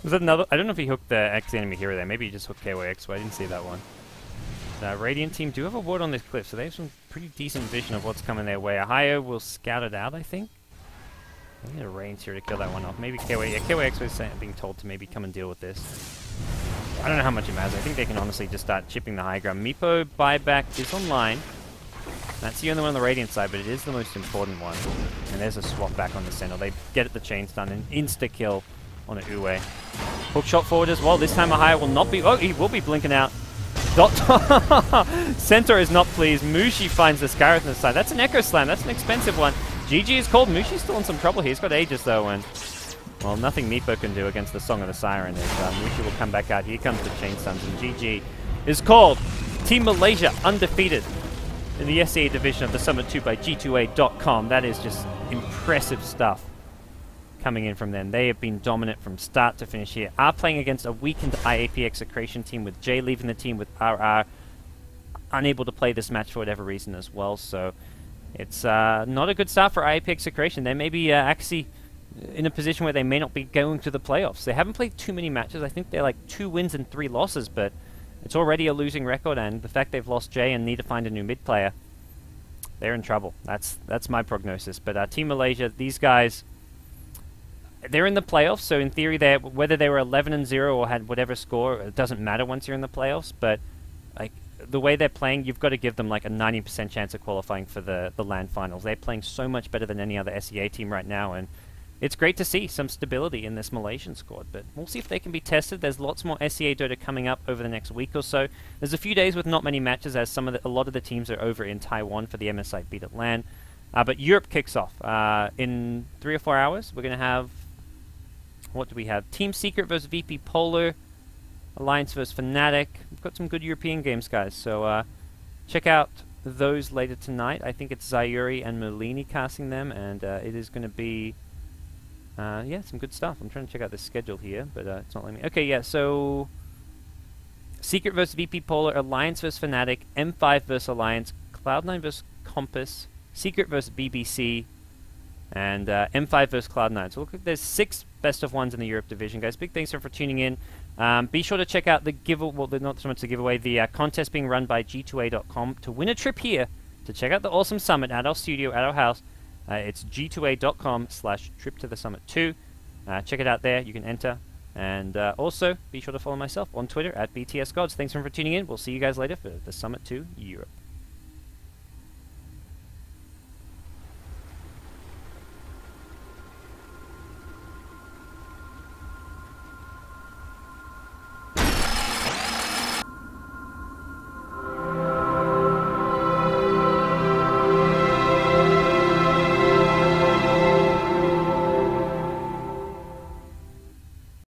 was that another? I don't know if he hooked the X enemy hero there. Maybe he just hooked KYX, but I didn't see that one. The Radiant team do have a ward on this cliff, so they have some pretty decent vision of what's coming their way. Ahio will scout it out, I think. I need a range here to kill that one off. Maybe KYX was being told to maybe come and deal with this. I don't know how much it matters. I think they can honestly just start chipping the high ground. Meepo buyback is online. That's the only one on the Radiant side, but it is the most important one. And there's a swap back on the Sentinel. They get the chain stun and insta-kill on a Uwe. Hook shot forward as well. This time Ahaya will not be... Oh, he will be blinking out. Centaur is not pleased. Mushi finds the Scarlet on the side. That's an Echo Slam. That's an expensive one. GG is called. Mushi's still in some trouble here. He's got Aegis though, and... well, nothing Meepo can do against the Song of the Siren. Mushi will come back out. Here comes the chain stuns, and GG is called. Team Malaysia undefeated in the SEA division of the Summit 2 by G2A.com. That is just impressive stuff coming in from them. They have been dominant from start to finish here. Are playing against a weakened IAP.Execration team with Jay leaving the team with RR unable to play this match for whatever reason as well. So it's not a good start for IAP.Execration. They may be actually in a position where they may not be going to the playoffs. They haven't played too many matches. I think they're like 2 wins and 3 losses, but it's already a losing record, and the fact they've lost Jay and need to find a new mid player, they're in trouble. That's my prognosis. But Team Malaysia, these guys, they're in the playoffs, so in theory, whether they were 11-0 or had whatever score, it doesn't matter once you're in the playoffs. But like the way they're playing, you've got to give them like a 90% chance of qualifying for the LAN finals. They're playing so much better than any other SEA team right now, and it's great to see some stability in this Malaysian squad, but we'll see if they can be tested. There's lots more SEA Dota coming up over the next week or so. There's a few days with not many matches, as a lot of the teams are over in Taiwan for the MSI Beat at LAN. But Europe kicks off in 3 or 4 hours. We're going to have, what do we have? Team Secret versus VP Polar, Alliance versus Fnatic. We've got some good European games, guys. So check out those later tonight. I think it's Zayuri and Molini casting them, and it is going to be... yeah, some good stuff. I'm trying to check out the schedule here, but it's not letting me. Okay, yeah, so Secret versus VP Polar, Alliance versus Fnatic, M5 versus Alliance, Cloud9 versus Compass, Secret versus BBC, and M5 versus Cloud9. So look, there's 6 best of ones in the Europe division, guys. Big thanks for tuning in. Be sure to check out the giveaway. Well, not so much the giveaway. The contest being run by G2A.com to win a trip here to check out the awesome summit at our studio, at our house. It's G2A.com/trip to the summit 2. Check it out there. You can enter. And also, be sure to follow myself on Twitter at BTSGods. Thanks for tuning in. We'll see you guys later for the Summit 2 Europe.